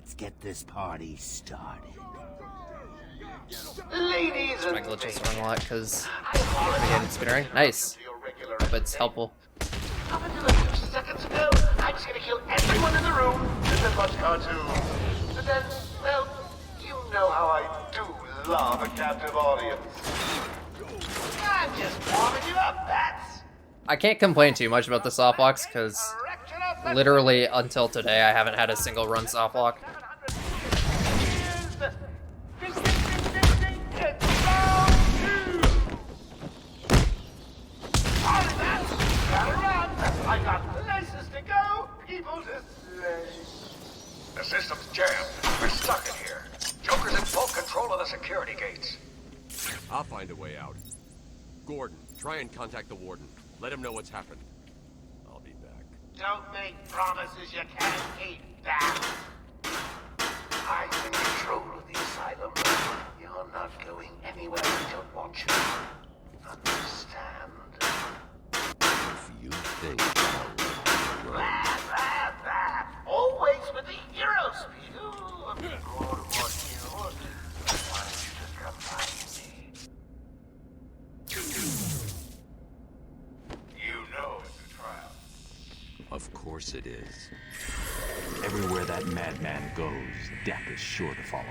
Let's get this party started. Ladies and My glitches run a lot because again, speedrunning. Nice. But it's helpful. up until a few seconds ago, I was gonna kill everyone in the room with as much cartoon. But then, well, you know how I do love a captive audience. I'm just warming you up, Bats. I can't complain too much about the softbox because literally until today I haven't had a single run softlock. I got places to go, people to slay. The system's jammed. We're stuck in here. Joker's in full control of the security gates. I'll find a way out. Gordon, try and contact the warden. Let him know what's happened. I'll be back. Don't make promises you can't keep, Bats. I'm in control of the asylum. You're not going anywhere I don't want you. Understand? If you think Always with the hero speed. Ooh, I'm more and more hero. Why don't you just come find me? You know it's a trial. Of course it is. Everywhere that madman goes, death is sure to follow.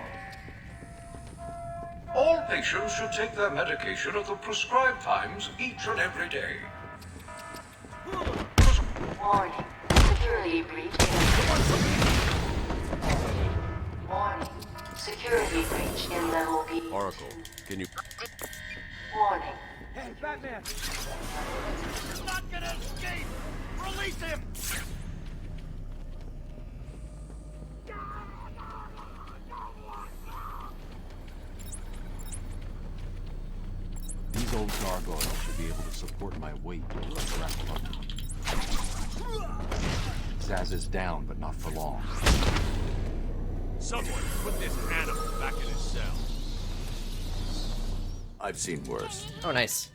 All patients should take their medication at the prescribed times each and every day. Warning. Security breach in... Warning. Security breach in level B. Oracle, can you... Warning. Hey, Batman! He's not gonna escape! Release him! These old gargoyles should be able to support my weight with the grapple. Zaz is down, but not for long. Someone put this animal back in his cell. I've seen worse. Oh, nice.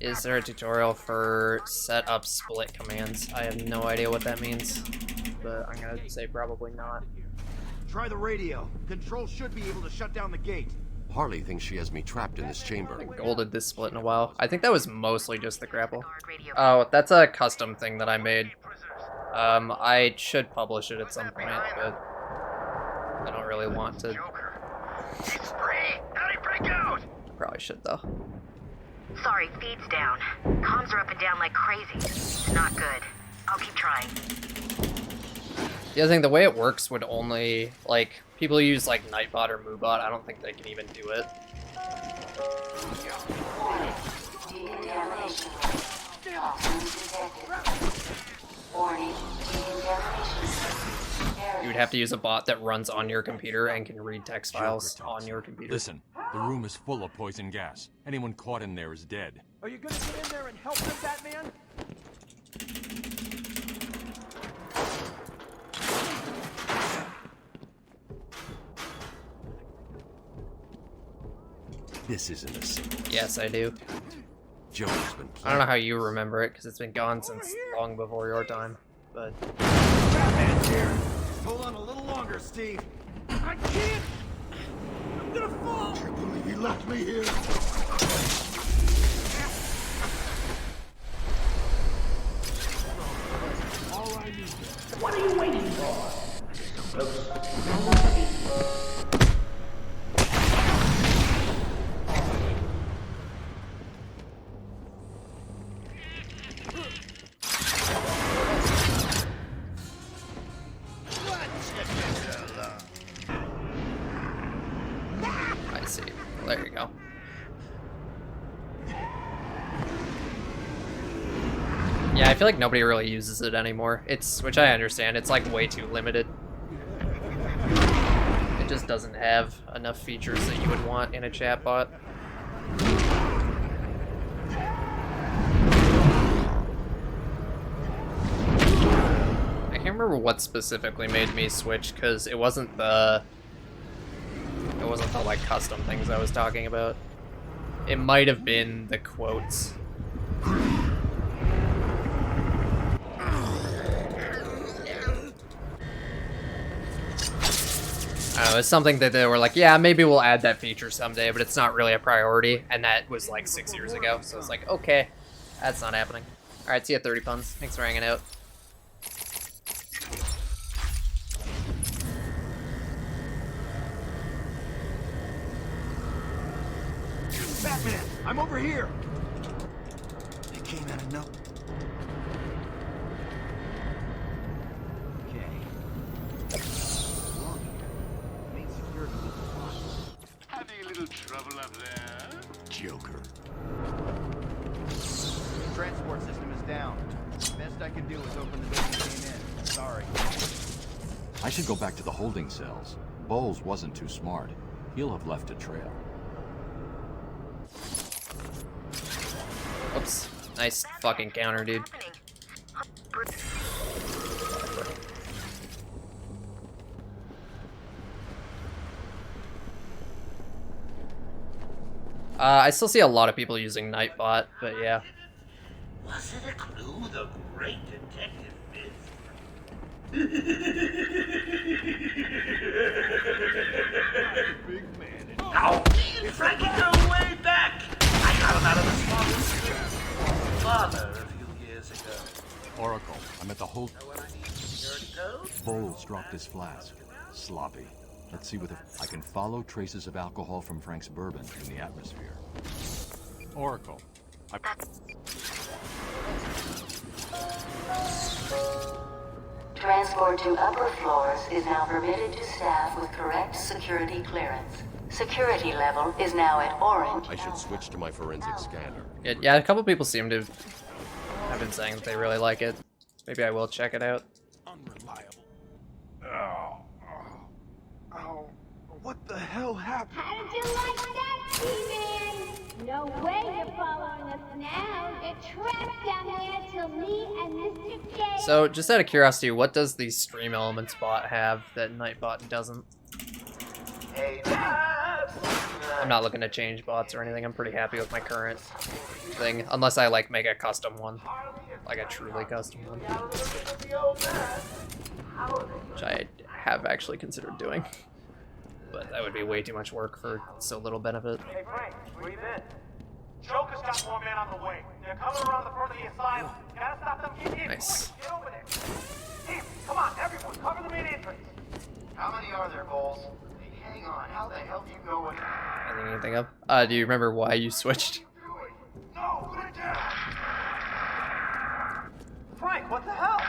Is there a tutorial for set up split commands? I have no idea what that means, but I'm gonna say probably not. Try the radio. Control should be able to shut down the gate. Harley thinks she has me trapped in this chamber. I haven't golded this split in a while. I think that was mostly just the grapple. Oh, that's a custom thing that I made. I should publish it at some point, but I don't really want to. He's free! How'd he break out? Probably should though. Sorry, feed's down. Comms are up and down like crazy. It's not good. I'll keep trying. The other thing, the way it works would only, like, people use, like, Nightbot or Moobot. I don't think they can even do it. Warning. Decontamination. Toxins detected. Warning. Decontamination. You would have to use a bot that runs on your computer and can read text files on your computer. Listen, the room is full of poison gas. Anyone caught in there is dead. Are you gonna get in there and help them, Batman? This isn't a single. Yes, I do. Joker's been I don't know how you remember it, because it's been gone since long before your time, but... Batman's here! Hold on a little longer, Steve. I can't! I'm gonna fall! I can't believe he left me here! All I need. What are you waiting for? I see. There you go. Yeah, I feel like nobody really uses it anymore. Which I understand, it's like way too limited. It just doesn't have enough features that you would want in a chatbot. I can't remember what specifically made me switch, because it wasn't the like custom things I was talking about. It might have been the quotes. know, it's something that they were like, yeah, maybe we'll add that feature someday, but it's not really a priority, and that was like 6 years ago, so it's like, okay, that's not happening. Alright, see ya, 30 puns. Thanks for hanging out. Batman, I'm over here. They came out of no. Having a little trouble up there? Joker. Transport system is down. Best I can do is open the door and came in. Sorry. I should go back to the holding cells. Bowles wasn't too smart. He'll have left a trail. Oops. Nice fucking counter, dude. I still see a lot of people using Nightbot, but yeah. Was it a clue the great detective Big man. Ow! Frankie, go way back! I got him out of the swamp. Father a few years ago. Oracle, I'm at the hold. Know what I need? Security code? Bowles dropped his flask. Sloppy. Let's see what I can follow traces of alcohol from Frank's bourbon in the atmosphere. Oracle. Transport to upper floors is now permitted to staff with correct security clearance. Security level is now at orange. I should switch to my forensic scanner. Yeah, a couple people seem to have been saying that they really like it. Maybe I will check it out. Unreliable. Oh, what the hell happened? How did you like that, T-Man? No way you're following us now. You're trapped down there till me and Mr. J. So, just out of curiosity, what does the Stream Elements bot have that Nightbot doesn't? Hey, Dad! I'm not looking to change bots or anything. I'm pretty happy with my current thing, unless I like make a custom one, like a truly custom one, which I have actually considered doing. But that would be way too much work for so little benefit. Hey Frank, where you been? Joker's got more men on the way. They're coming around the front of the asylum. Gotta stop them. Get in. Nice. Quick, get over there. Hey, come on, everyone, cover the main entrance. How many are there, Bowles? Hey, hang on, how the hell do you know what? Anything up? Do you remember why you switched? No, put it down! Frank, what the hell?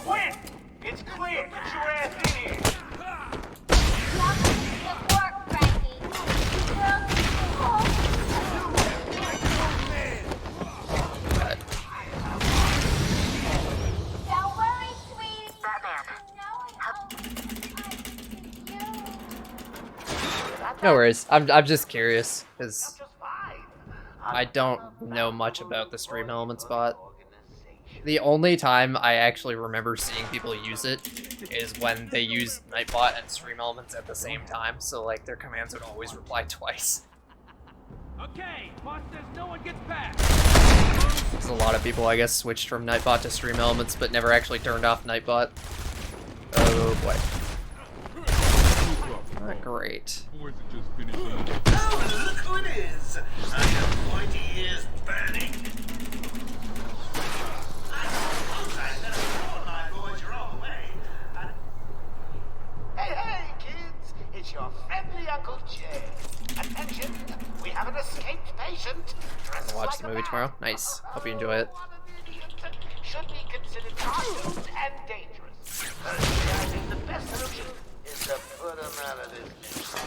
Quick! It's clear. Get your ass in here. No worries. I'm just curious because I don't know much about the Stream Elements bot. The only time I actually remember seeing people use it is when they use Nightbot and Stream Elements at the same time, so like their commands would always reply twice. Okay, boss says no one gets back. There's a lot of people, I guess, switched from Nightbot to Stream Elements, but never actually turned off Nightbot. Oh boy. Not great. Oh, look who it is! I have pointy ears burning. Hey, kids! It's your friendly Uncle Jay. Attention! We have an escaped patient. Gonna watch the movie tomorrow. Nice. Hope you enjoy it. Should be considered cartoons and dangerous. Personally, I think the best solution is to put him out of this mission.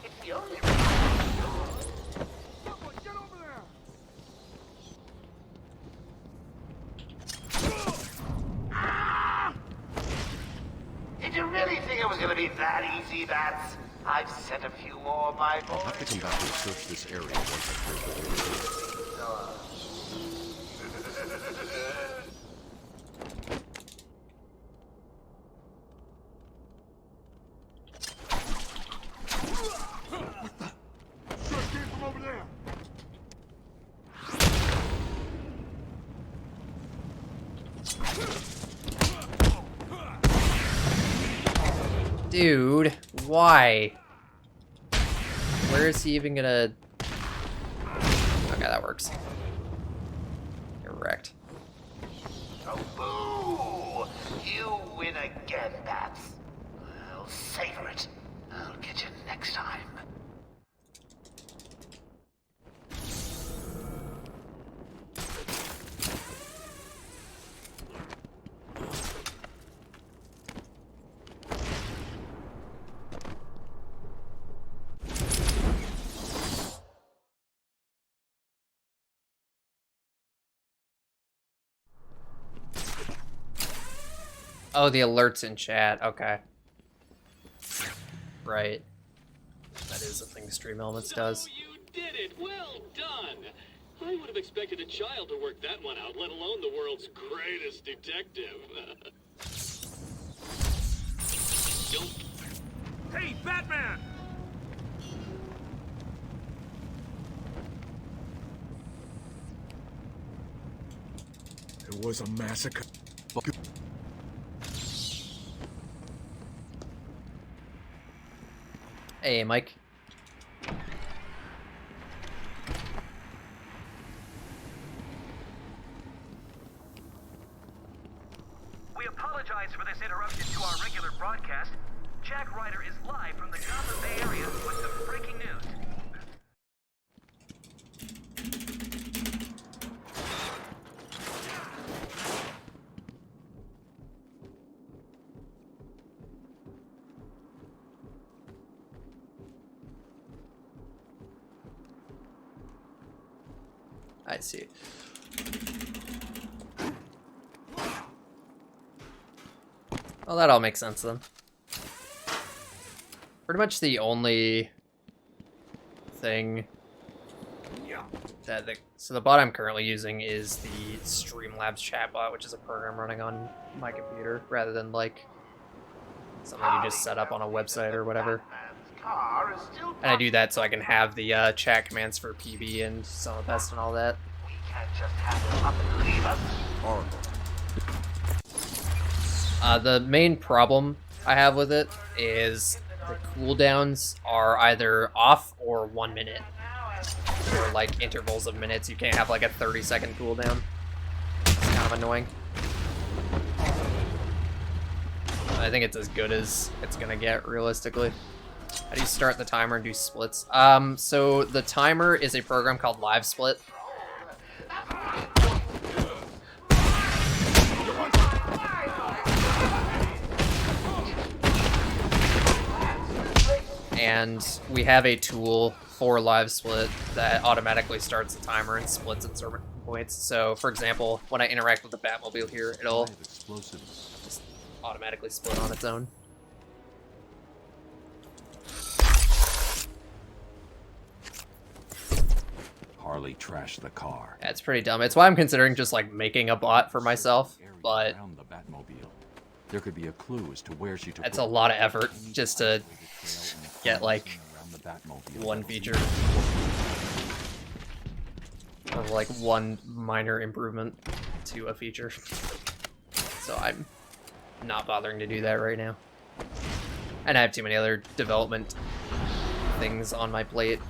It's the only Did you really think it was going to be that easy, Bats? I've sent a few more of my boys. I'll have to come back and search this area once I clear the room. Dude, why? Where is he even gonna... Okay, that works. You're wrecked. Oh, boo! You win again, Bats. I'll savor it. I'll get you next time. Oh, the alerts in chat. Okay. Right. That is a thing Stream Elements does. You did it! Well done! I would have expected a child to work that one out, let alone the world's greatest detective. Hey, Batman! It was a massacre. Hey, Mike. We apologize for this interruption to our regular broadcast. Jack Ryder is live from the Gotham Bay Area with some breaking news. I see. Well, that all makes sense then. Pretty much the only thing that so the bot I'm currently using is the Streamlabs chatbot, which is a program running on my computer rather than like something you just set up on a website or whatever. And I do that so I can have the chat commands for PB and Summerfest and all that. We can't just have them up and leave us. Horrible. The main problem I have with it is the cooldowns are either off or 1 minute. Or like intervals of minutes. You can't have like a 30-second cooldown. It's kind of annoying. I think it's as good as it's gonna get realistically. How do you start the timer and do splits? So the timer is a program called Live Split. And we have a tool for Live Split that automatically starts the timer and splits at certain points. So, for example, when I interact with the Batmobile here, it'll just automatically split on its own. Harley trashed the car. Yeah, it's pretty dumb. It's why I'm considering just like making a bot for myself, but Around the Batmobile. There could be a clue as to where she took. it's a lot of effort just to get like one feature of like one minor improvement to a feature. So I'm not bothering to do that right now. And I have too many other development things on my plate.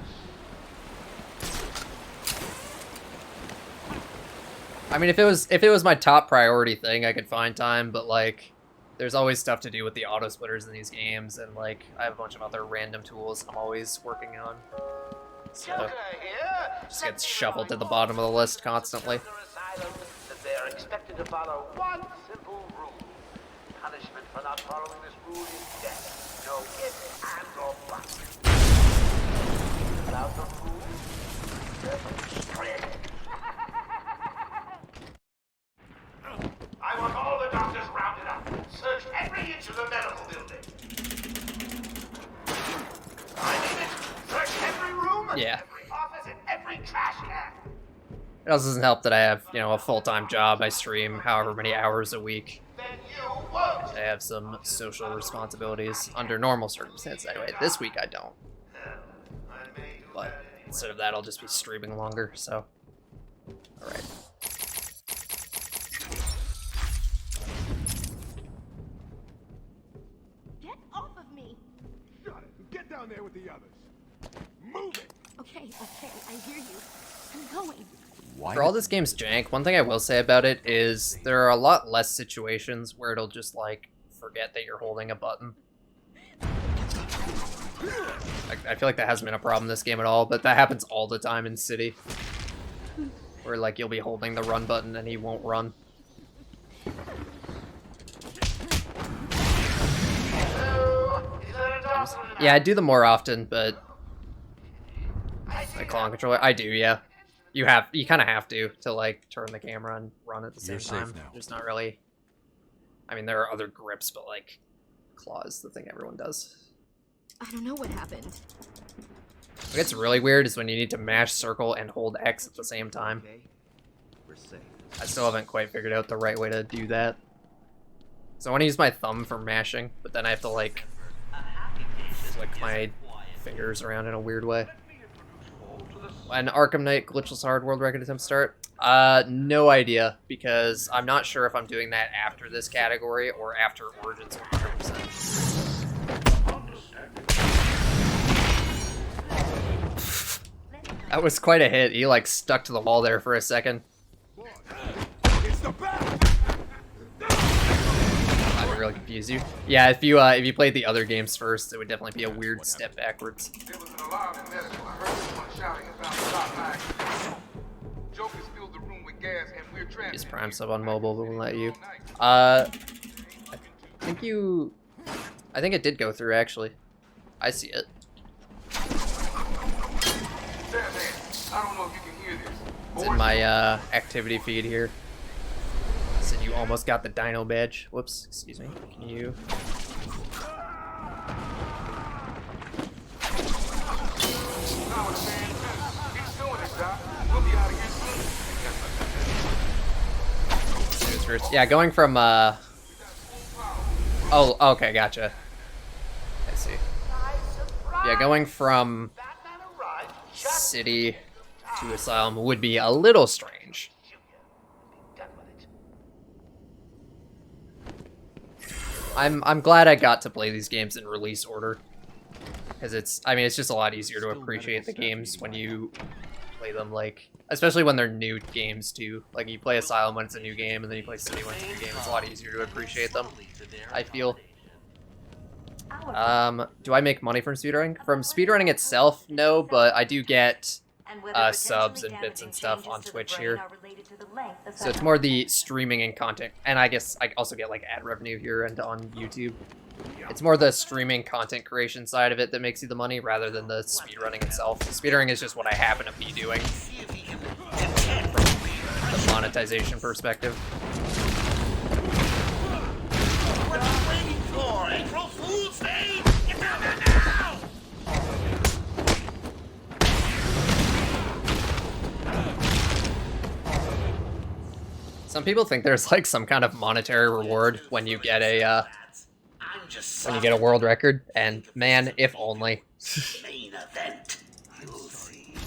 I mean, if it was my top priority thing, I could find time, but like there's always stuff to do with the auto splitters in these games, and like I have a bunch of other random tools I'm always working on. So just gets shuffled to the bottom of the list constantly. They're expected to follow one simple rule. Punishment for not following this rule is death. No ifs, ands, or buts. Without the rule, there's a I want all the doctors rounded up. Search every inch of the medical building. I mean it. Search every room, Yeah. every office, and every trash can. It also doesn't help that I have, you know, a full-time job. I stream however many hours a week. Then you won't. I have some social responsibilities under normal circumstances. Anyway, this week I don't. But instead of that, I'll just be streaming longer, so. Alright. Get off of me! down there with the others. Move it! Okay, I hear you. I'm going. For all this game's jank, one thing I will say about it is there are a lot less situations where it'll just, like, forget that you're holding a button. I feel like that hasn't been a problem in this game at all, but that happens all the time in City. Where, like, you'll be holding the run button and he won't run. Yeah, I do them more often, but... Like, claw and controller, I do, yeah. You kind of have to, like, turn the camera and run at the same time. There's not really... I mean, there are other grips, but, like, claw is the thing everyone does. I don't know what happened. What gets really weird is when you need to mash circle and hold X at the same time. I still haven't quite figured out the right way to do that. So I want to use my thumb for mashing, but then I have to, like, flick my fingers around in a weird way. An Arkham Knight glitchless hard world record attempt start? No idea, because I'm not sure if I'm doing that after this category or after Origins 100%. That was quite a hit. He, like, stuck to the wall there for a second. That would really confuse you. Yeah, if you played the other games first, it would definitely be a weird step backwards. Use Prime sub on mobile, but won't let you. I think it did go through, actually. I see it. It's in my activity feed here. Said you almost got the Dino badge. Whoops, excuse me. Can you? Yeah, going from oh, okay, gotcha. I see. Yeah, going from City to Asylum would be a little strange. I'm glad I got to play these games in release order, because it's just a lot easier to appreciate the games when you play them, like, especially when they're new games too. Like, you play Asylum when it's a new game, and then you play City when it's a new game. It's a lot easier to appreciate them, I feel. Do I make money from speedrunning? From speedrunning itself, no, but I do get subs and bits and stuff on Twitch here. So it's more the streaming and content, and I guess I also get, like, ad revenue here and on YouTube. It's more the streaming content creation side of it that makes you the money, rather than the speedrunning itself. Speedrunning is just what I happen to be doing from the monetization perspective. What are you waiting for? April Fool's Day? Get down there now! Some people think there's, like, some kind of monetary reward when you get a world record, and man, if only. You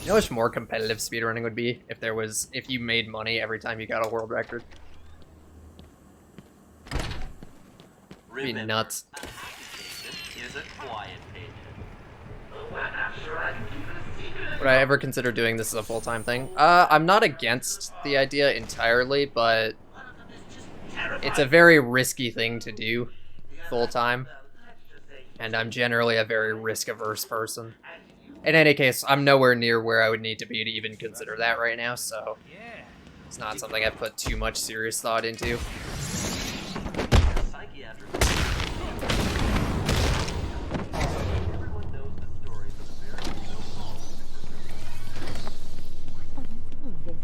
know how much more competitive speedrunning would be if you made money every time you got a world record? It'd be nuts. Would I ever consider doing this as a full-time thing? I'm not against the idea entirely, but it's a very risky thing to do full-time, and I'm generally a very risk-averse person. In any case, I'm nowhere near where I would need to be to even consider that right now, so it's not something I've put too much serious thought into.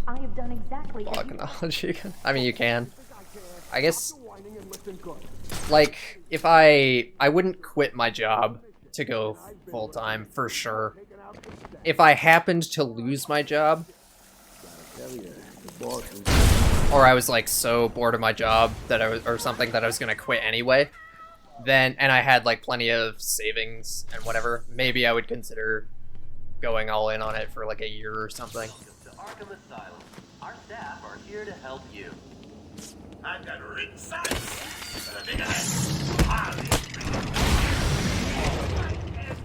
I have done exactly. Log knowledge, you can. I mean, you can. I guess, like, if I wouldn't quit my job to go full-time, for sure. If I happened to lose my job, or I was, like, so bored of my job that or something that I was gonna quit anyway, then, and I had, like, plenty of savings and whatever, maybe I would consider going all in on it for, like, a year or something. Arkham Asylum. Our staff are here to help you. I've got ring sights.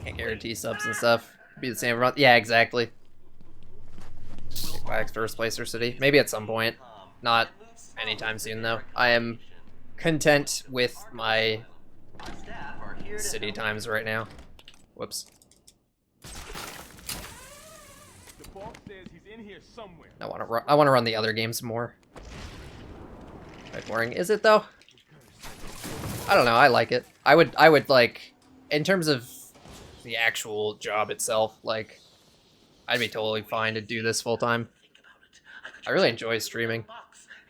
Can't guarantee subs and stuff. Be the same every month. Yeah, exactly. Wax first place or city. Maybe at some point. Not anytime soon though. I am content with my city times right now. Whoops. I want to run the other games more. Quite boring. Is it though? I don't know. I like it. I would like, in terms of the actual job itself, like, I'd be totally fine to do this full time. I really enjoy streaming.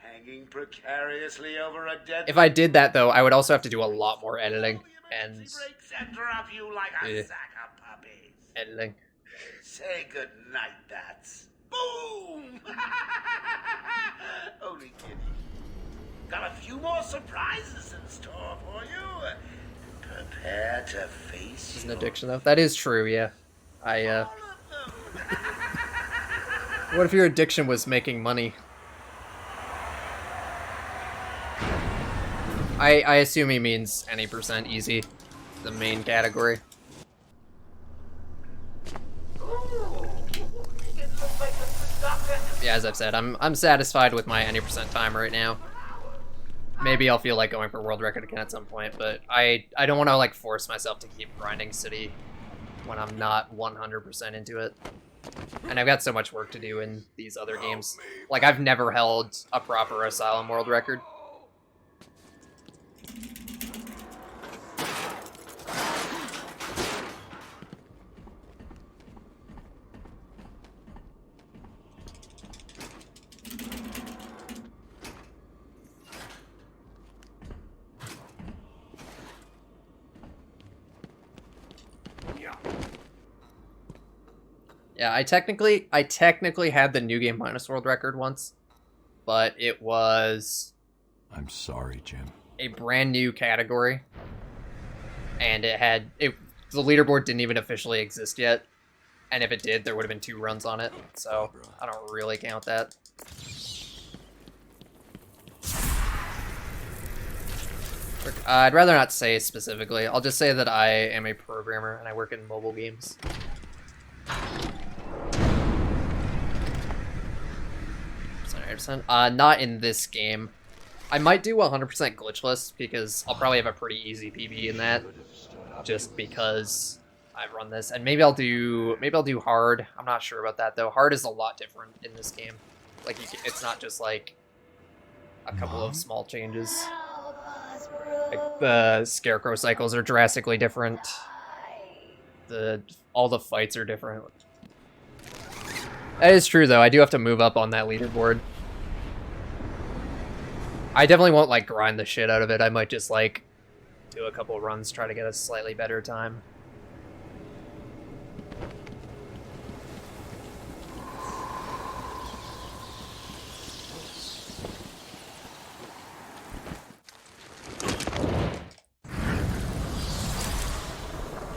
Hanging precariously over a dead If I did that though, I would also have to do a lot more editing and center of you like a sack of puppies. editing. Say good night, bats. Boom! Only kidding. Got a few more surprises in store for you. Prepare to face It's an addiction though. That is true, yeah. What if your addiction was making money? I assume he means any percent easy, the main category. Yeah, as I've said, I'm satisfied with my any percent time right now. Maybe I'll feel like going for world record again at some point, but I don't want to like force myself to keep grinding city when I'm not 100% into it. And I've got so much work to do in these other games. Like, I've never held a proper Asylum world record. Yeah, I technically had the New Game Minus world record once, but it was... I'm sorry, Jim. A brand new category, and the leaderboard didn't even officially exist yet, and if it did, there would have been 2 runs on it, so I don't really count that. I'd rather not say specifically. I'll just say that I am a programmer and I work in mobile games. Not in this game. I might do 100% glitchless because I'll probably have a pretty easy PB in that, just because I've run this. And maybe I'll do hard. I'm not sure about that though. Hard is a lot different in this game. Like it's not just like a couple of small changes. Like the scarecrow cycles are drastically different. All the fights are different. That is true though. I do have to move up on that leaderboard. I definitely won't like grind the shit out of it. I might just like do a couple runs, try to get a slightly better time.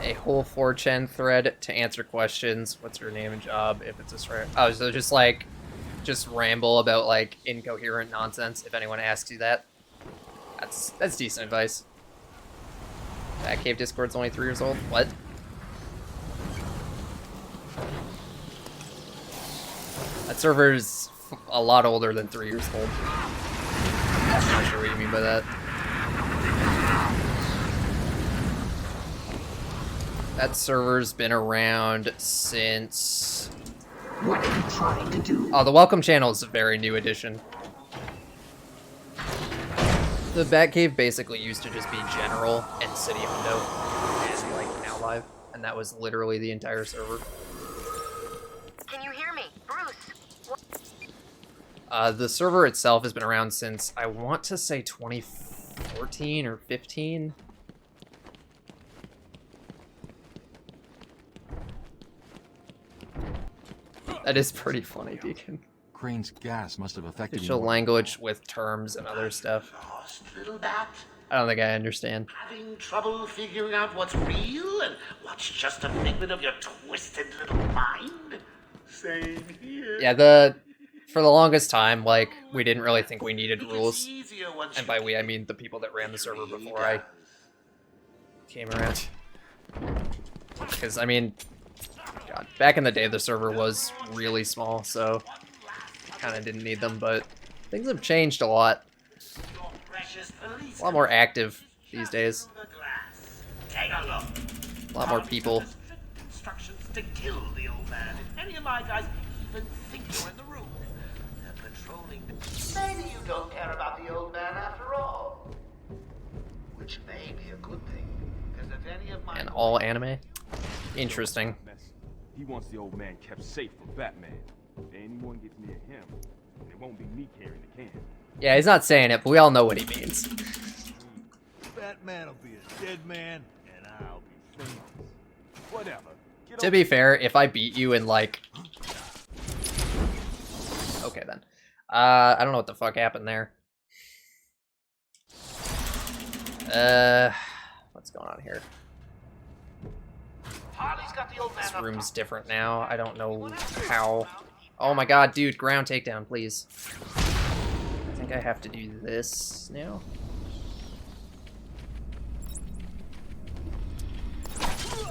A whole 4chan thread to answer questions. What's your name and job? If it's a swear. Oh, so just ramble about like incoherent nonsense if anyone asks you that. That's decent advice. Batcave Discord's only 3 years old. What? That server's a lot older than 3 years old. I'm not sure what you mean by that. That server's been around since... What are you trying to do? Oh, the Welcome channel is a very new addition. The Batcave basically used to just be general and City Hundo, and like now live, and that was literally the entire server. Can you hear me, Bruce? The server itself has been around since, I want to say 2014 or 15. That is pretty funny, Deacon. Crane's gas must have affected Official language with terms and other stuff. Little bat, I don't think I understand. having trouble figuring out what's real and what's just a figment of your twisted little mind? Same here. Yeah, for the longest time, like, we didn't really think we needed rules. And by we, I mean the people that ran the server before I came around. Because, I mean, God, back in the day, the server was really small, so kind of didn't need them, but things have changed a lot. A lot more active these days. A lot more people. Instructions to kill the old man. If any of my guys even think you're in the room, they're patrolling. Maybe you don't care about the old man after all. Which may be a good thing, because if any of my And all anime? Interesting. He wants the old man kept safe from Batman. If anyone gets near him, it won't be me carrying the can. Yeah, he's not saying it, but we all know what he means. Batman will be a dead man, and I'll be famous. Whatever. To be fair, if I beat you in like... Okay then. I don't know what the fuck happened there. What's going on here? Harley's got the old man. This room's different now. I don't know how. Oh my god, dude, ground takedown, please. I think I have to do this now.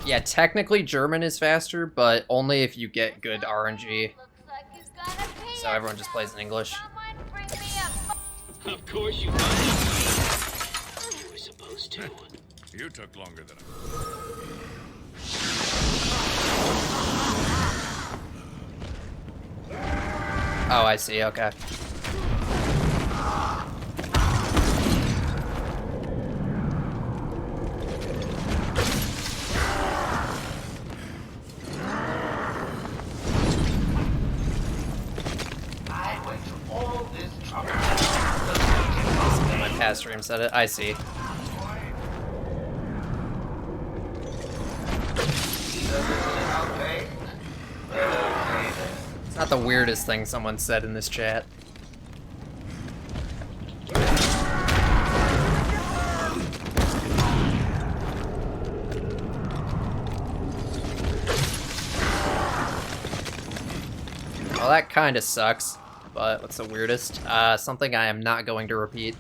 Yeah, technically German is faster, but only if you get good RNG. So everyone just plays in English. Of course you might. You were supposed to. You took longer than Oh, I see, okay. My past stream said it, I see. It's not the weirdest thing someone said in this chat. Well, that kind of sucks, but what's the weirdest? Something I am not going to repeat.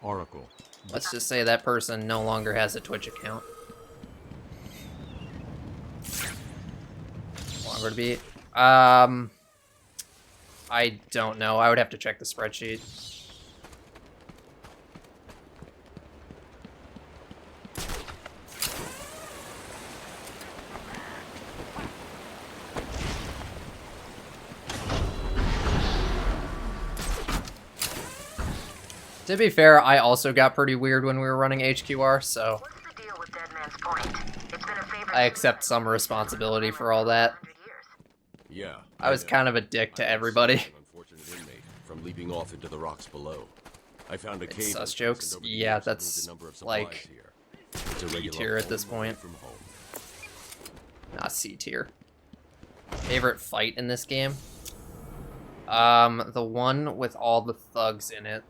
Oracle. Let's just say that person no longer has a Twitch account. Longer to beat? I don't know. I would have to check the spreadsheet. To be fair, I also got pretty weird when we were running HQR, so I accept some responsibility for all that. Yeah. I was kind of a dick to everybody. Unfortunate inmate from leaping off into the rocks below. I found a cave. Sus jokes? Yeah, that's like C tier at this point. Not C tier. Favorite fight in this game? The one with all the thugs in it.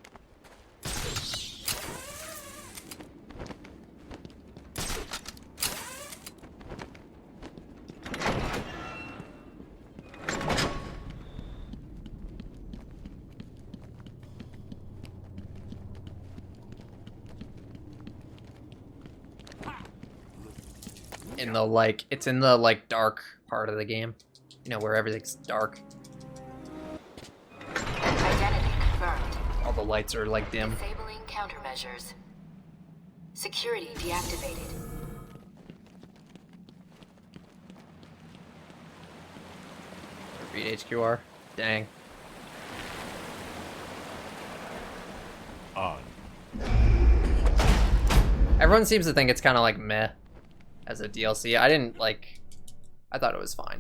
In the, like, it's in the, like, dark part of the game. You know, where everything's dark. Identity confirmed. All the lights are, like, dim. Disabling countermeasures. Security deactivated. Repeat HQR. Dang. On. Everyone seems to think it's kind of like meh as a DLC. I didn't like. I thought it was fine.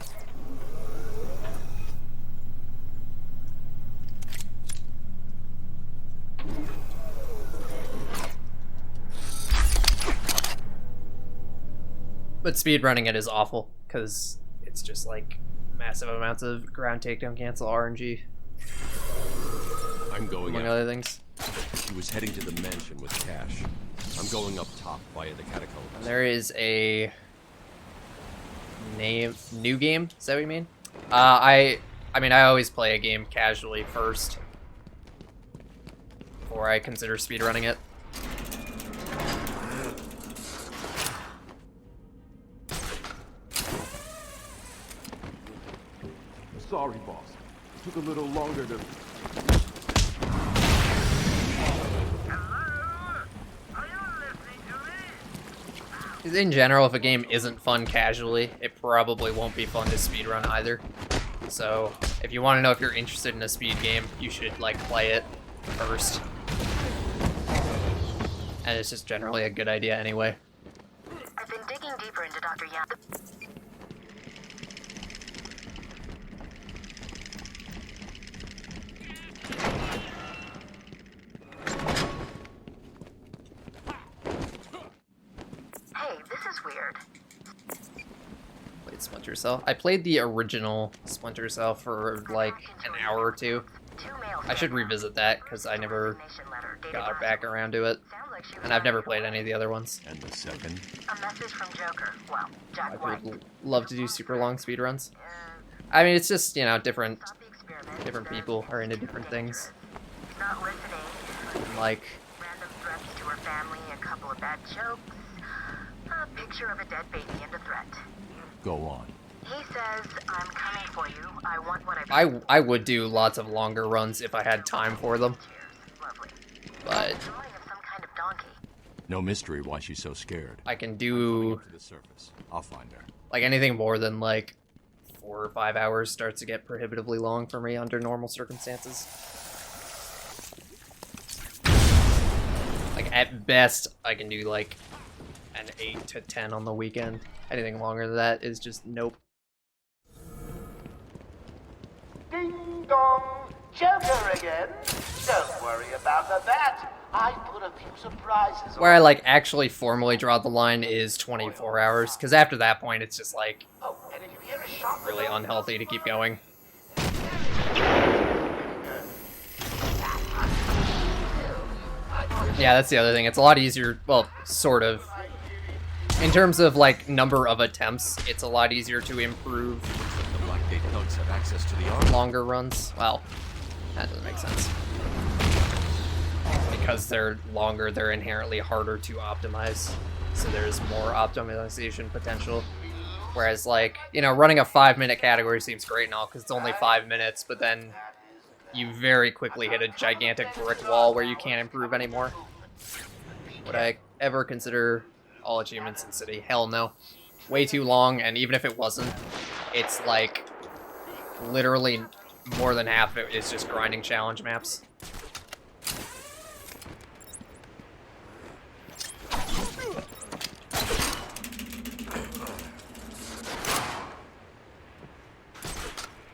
But speedrunning it is awful because it's just like massive amounts of ground takedown cancel RNG. I'm going among out. other things. He was heading to the mansion with cash. I'm going up top via the catacombs. And there is a new game. Is that what you mean? I mean, I always play a game casually first before I consider speedrunning it. Sorry, boss. It took a little longer to... In general, if a game isn't fun casually, it probably won't be fun to speedrun either. So, if you want to know if you're interested in a speed game, you should, like, play it first. And it's just generally a good idea anyway. I've been digging deeper into Dr. Yang. Hey, this is weird. Played Splinter Cell. I played the original Splinter Cell for like an hour or two. I should revisit that because I never got back around to it. And I've never played any of the other ones. And the second? A message from Joker. Well, Jack I White. would love to do super long speedruns. I mean, it's just, you know, different people are into different things. Not listening. And, like, Random threats to her family, a couple of bad jokes, a picture of a dead baby and a threat. Go on. He says, I'm coming for you. I want what I would do lots of longer runs if I had time for them. But No mystery why she's so scared. I can do To the surface. I'll find her. like anything more than like 4 or 5 hours starts to get prohibitively long for me under normal circumstances. Like at best I can do like an 8 to 10 on the weekend. Anything longer than that is just nope. Ding dong! Joker again? Don't worry about the bat. I put a few surprises Where I like actually formally draw the line is 24 hours, because after that point it's just like really unhealthy to keep going. Yeah, that's the other thing. It's a lot easier, well, sort of. In terms of like number of attempts, it's a lot easier to improve The Black Gate thugs have access to the arm. longer runs. Well, that doesn't make sense. Because they're longer, they're inherently harder to optimize. So there's more optimization potential. Whereas, like, you know, running a 5-minute category seems great and all because it's only 5 minutes, but then you very quickly hit a gigantic brick wall where you can't improve anymore. Would I ever consider all achievements in City? Hell no. Way too long, and even if it wasn't, it's like literally more than half of it is just grinding challenge maps.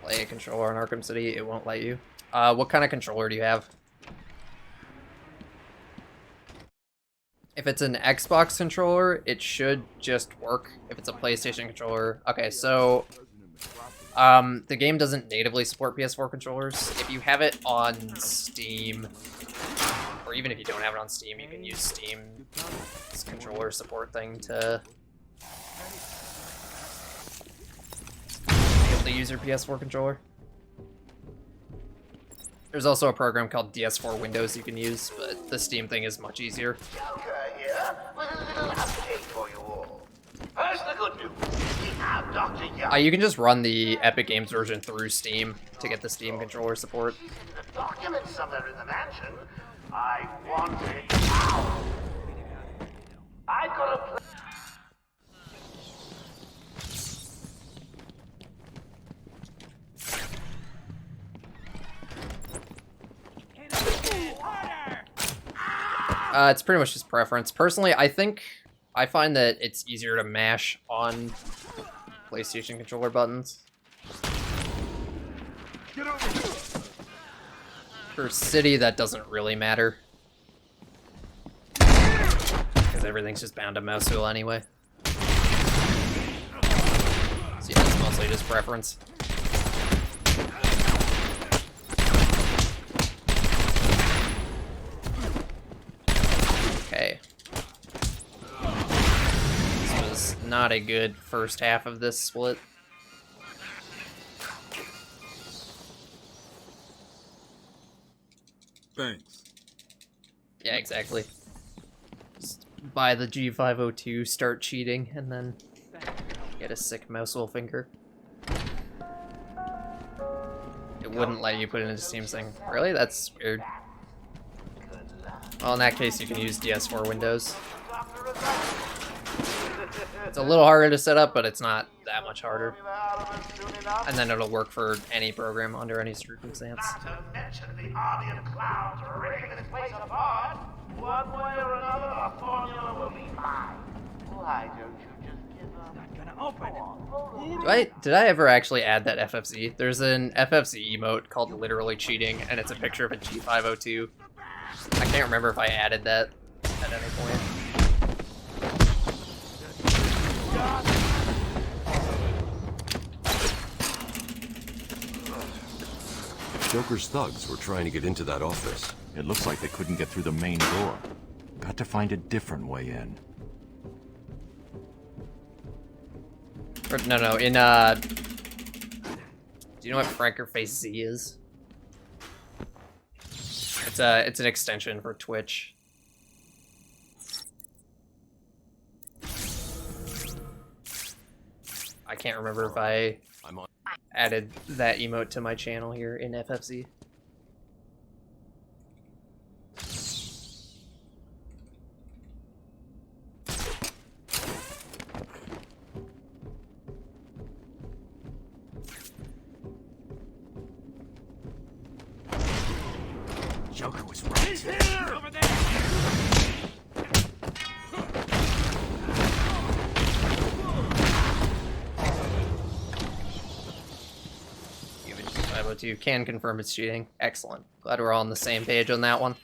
Play a controller in Arkham City, it won't let you. What kind of controller do you have? If it's an Xbox controller, it should just work. If it's a PlayStation controller... Okay, so... the game doesn't natively support PS4 controllers. If you have it on Steam, or even if you don't have it on Steam, you can use Steam's controller support thing to be able to use your PS4 controller. There's also a program called DS4 Windows you can use, but the Steam thing is much easier. Joker here with a little update for you all. First, the good news. We have Dr. Young. You can just run the Epic Games version through Steam to get the Steam controller support. The document somewhere in the mansion. I want it now. I've got a plan. It's pretty much just preference. Personally, I find that it's easier to mash on PlayStation controller buttons. For City, that doesn't really matter. Because everything's just bound to mouse wheel anyway. So yeah, it's mostly just preference. Okay. This was not a good first half of this split. Thanks. Yeah, exactly. Just buy the G502, start cheating, and then get a sick mousehole finger. It wouldn't let you put it into Steam thing. Really? That's weird. Well, in that case, you can use DS4 Windows. It's a little harder to set up, but it's not that much harder. And then it'll work for any program under any circumstance. Not to mention the army of clowns ripping this place apart. One way or another, a formula will be mine. Why don't you just give up? Not gonna open it. Did I ever actually add that FFC? There's an FFC emote called Literally Cheating, and it's a picture of a G502. I can't remember if I added that at any point. Joker's thugs were trying to get into that office. It looks like they couldn't get through the main door. Got to find a different way in. Or, no, in, do you know what Frankerface Z is? It's an extension for Twitch. I can't remember if I added that emote to my channel here in FFC. Joker was right. He's here! Over there! You can confirm it's cheating. Excellent. Glad we're all on the same page on that one.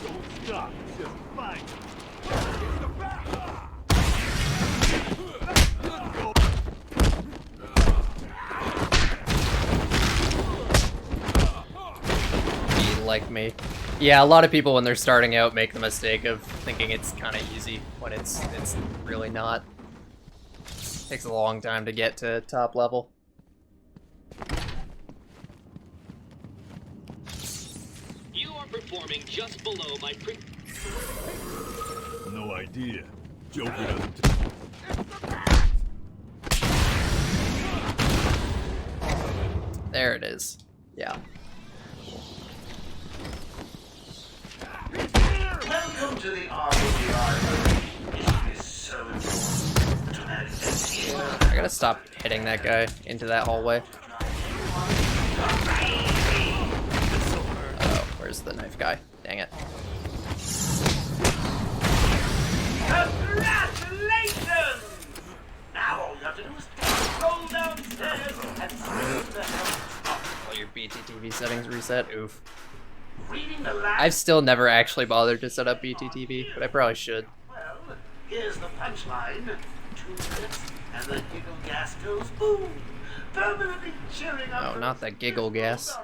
Don't stop. Just fight. Like me. Yeah, a lot of people when they're starting out make the mistake of thinking it's kind of easy when it's really not. It takes a long time to get to top level. You are performing just below my No idea. Joker doesn't. There it is. Yeah. Welcome to the Army Library. It is so important to that. I gotta stop hitting that guy into that hallway. Oh, where's the knife guy? Dang it. Congratulations! Now all you have to do is roll downstairs and see the hell. All your BTTV settings reset. Oof. Reading the last. I've still never actually bothered to set up BTTV, but I probably should. Well, here's the punchline. 2 minutes, and the giggle gas goes boom, permanently cheering up. Oh, not that giggle gas.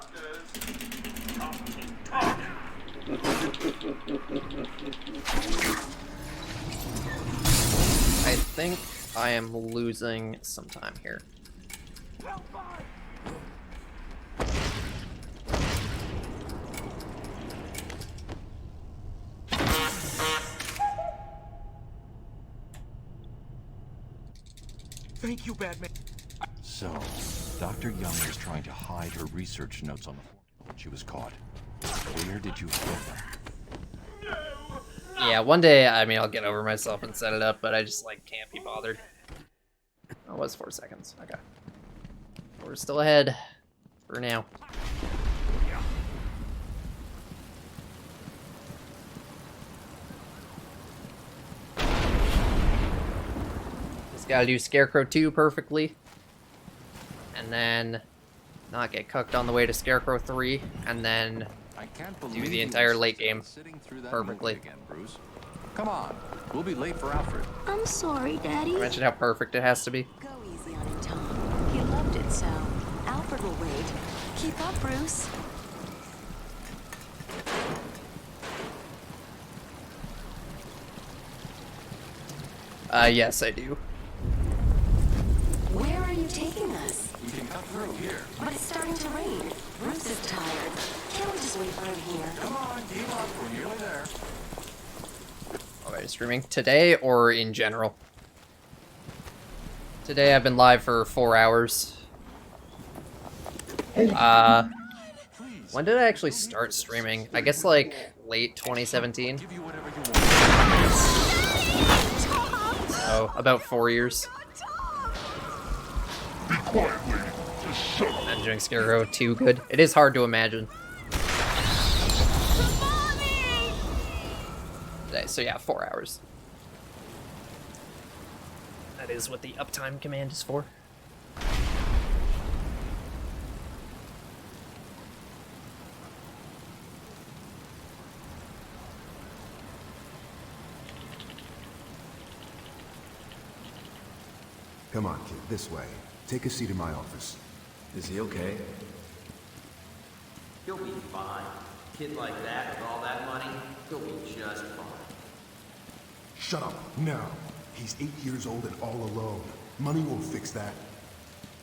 I think I am losing some time here. Thank you, Batman. So, Dr. Young was trying to hide her research notes on the floor. She was caught. Where did you hide them? Yeah, one day, I mean, I'll get over myself and set it up, but I just, like, can't be bothered. Oh, it was 4 seconds. Okay. We're still ahead. For now. Just gotta do Scarecrow 2 perfectly. And then not get cucked on the way to Scarecrow 3. And then do the entire late game perfectly. Again, Bruce. Come on, we'll be late for Alfred. I'm sorry, Daddy. Mention how perfect it has to be. Go easy on him, Tom. He loved it so. Alfred will wait. Keep up, Bruce. Yes, I do. Where are you taking us? We can cut through here. But it's starting to rain. Bruce is tired. Can't we just wait for him here? Come on, keep up. We're nearly there. Okay, streaming today or in general? Today I've been live for 4 hours. When did I actually start streaming? I guess like late 2017. So about 4 years. Imagining Scarecrow too good. It is hard to imagine. Okay, so yeah, 4 hours. That is what the uptime command is for. Come on, kid, this way. Take a seat in my office. Is he okay? He'll be fine. Kid like that with all that money, he'll be just fine. Shut up, now. He's 8 years old and all alone. Money won't fix that.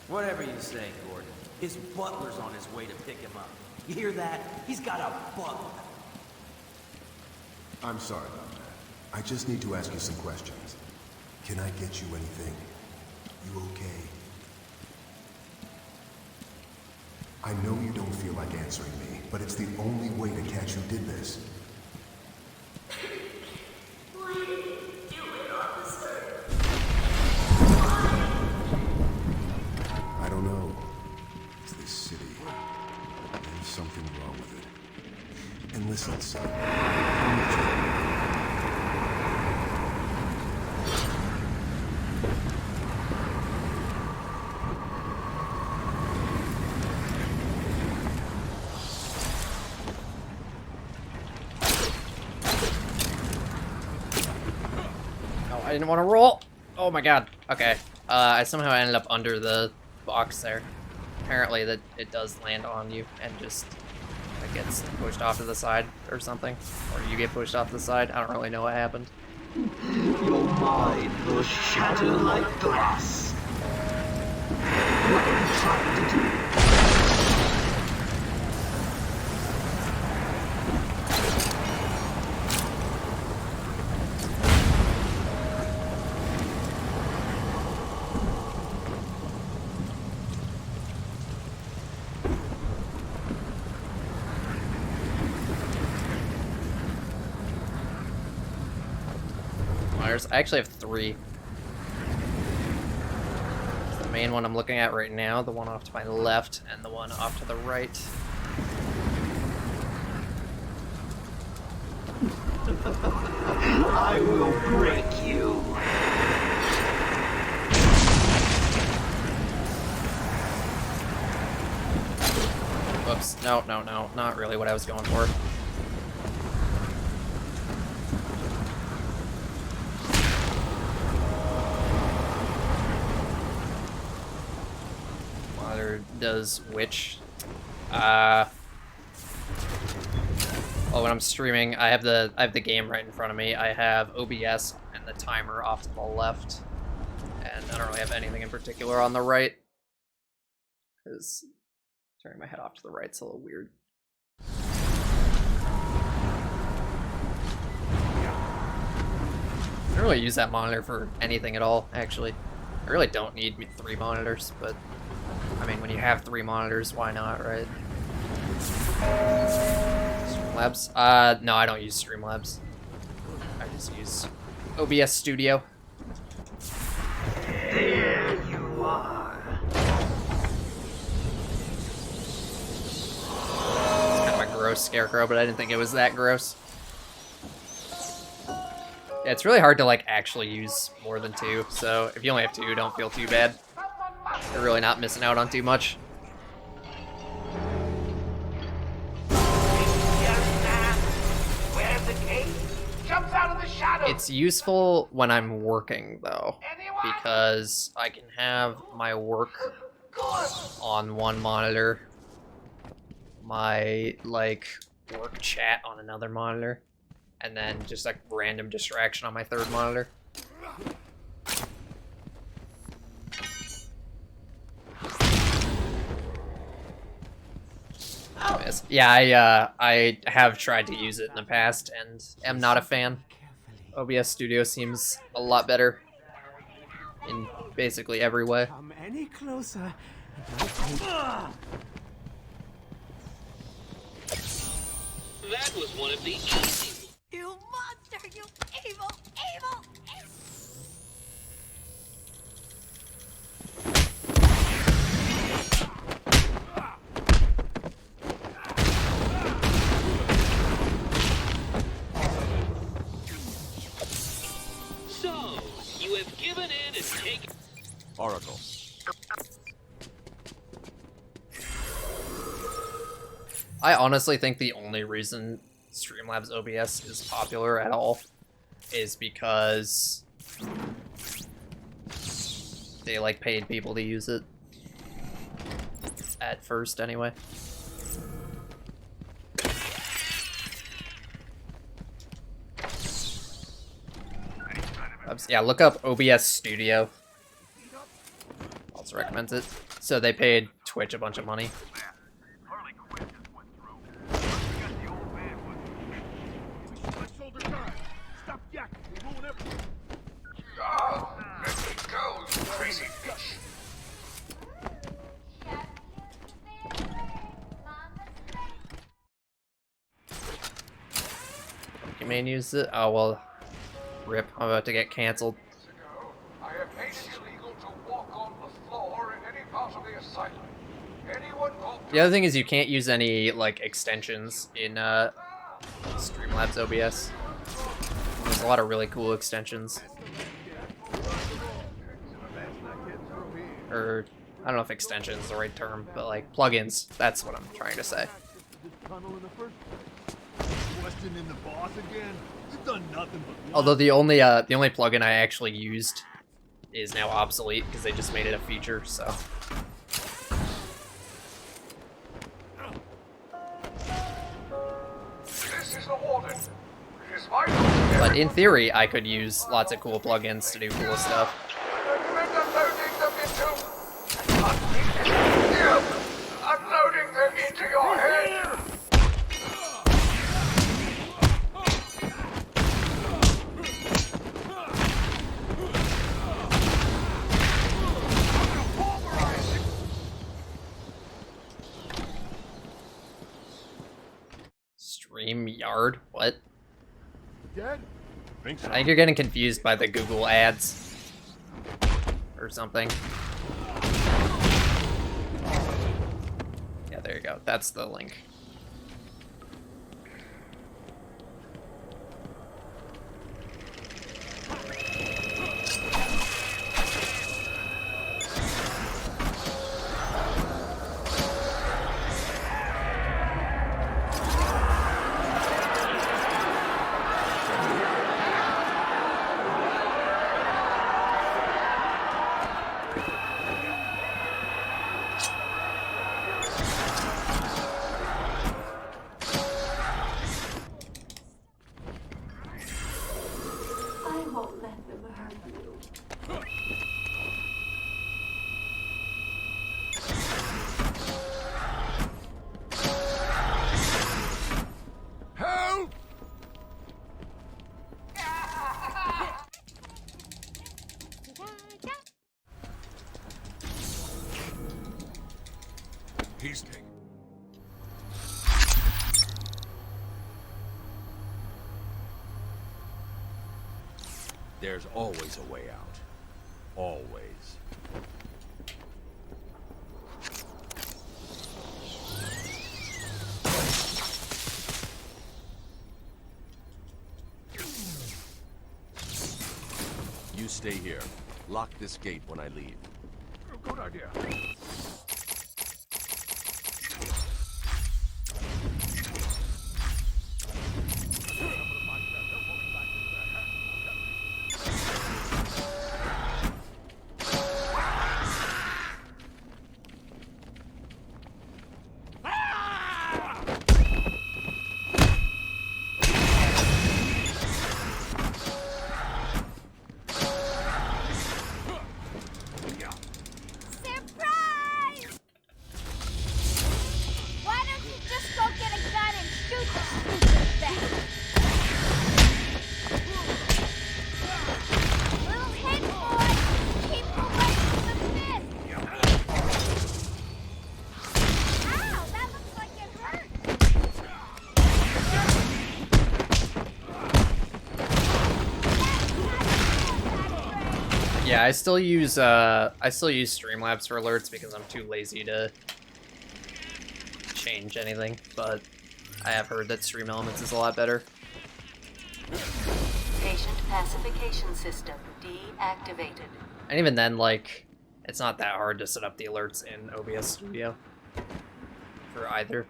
Whatever you say, Gordon. His butler's on his way to pick him up. You hear that? He's got a butler. I'm sorry about that. I just need to ask you some questions. Can I get you anything? You okay? I know you don't feel like answering me, but it's the only way to catch who did this. Why did you do it, officer? I don't know. It's this city. There's something wrong with it. And listen, son. I didn't want to roll. Oh my god. Okay. I somehow ended up under the box there. Apparently that it does land on you and just it gets pushed off to the side or something. Or you get pushed off to the side. I don't really know what happened. Your mind will shatter like glass. What are you trying to do? I actually have 3. The main one I'm looking at right now, the one off to my left, and the one off to the right. I will break you. Whoops. No, no, no. Not really what I was going for. Does which oh, when I'm streaming I have the game right in front of me. I have OBS and the timer off to the left, and I don't really have anything in particular on the right because turning my head off to the right's a little weird. I don't really use that monitor for anything at all, actually. I really don't need 3 monitors, but I mean, when you have 3 monitors, why not, right? Streamlabs? No, I don't use Streamlabs. I just use OBS Studio. There you are. It's kind of a gross scarecrow, but I didn't think it was that gross. Yeah, it's really hard to, like, actually use more than 2, so if you only have 2, don't feel too bad. You're really not missing out on too much. It's useful when I'm working, though, because I can have my work on one monitor, my, like, work chat on another monitor, and then just, like, random distraction on my 3rd monitor. OBS. Yeah, I have tried to use it in the past and am not a fan. OBS Studio seems a lot better in basically every way. Come any closer. That was one of the easy. You monster! You evil, evil, evil! So, you have given in and taken... Oracle. I honestly think the only reason Streamlabs OBS is popular at all is because they like paid people to use it. At first, anyway. Yeah, look up OBS Studio. Also recommends it. So they paid Twitch a bunch of money. Crazy bitch. Pokemon used it? Oh well, rip. I'm about to get canceled. I have made it illegal to walk on the floor in any part of the asylum. Anyone go... The other thing is you can't use any like extensions in Streamlabs OBS. There's a lot of really cool extensions. Or I don't know if extension is the right term, but like plugins. That's what I'm trying to say. Questioning the boss again? You've done nothing but... Although the only plugin I actually used is now obsolete because they just made it a feature. So. This is the warden. It is my... But in theory, I could use lots of cool plugins to do cool stuff. Unloading them into your head! StreamYard? What? Dead? I think you're getting confused by the Google ads. Or something. Yeah, there you go. That's the link. He's taking... There's always a way out. Always. You stay here. Lock this gate when I leave. Good idea. Surprise! I still use Streamlabs for alerts because I'm too lazy to change anything, but I have heard that Stream Elements is a lot better. Patient pacification system deactivated. And even then, like, it's not that hard to set up the alerts in OBS Studio for either.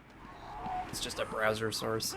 It's just a browser source.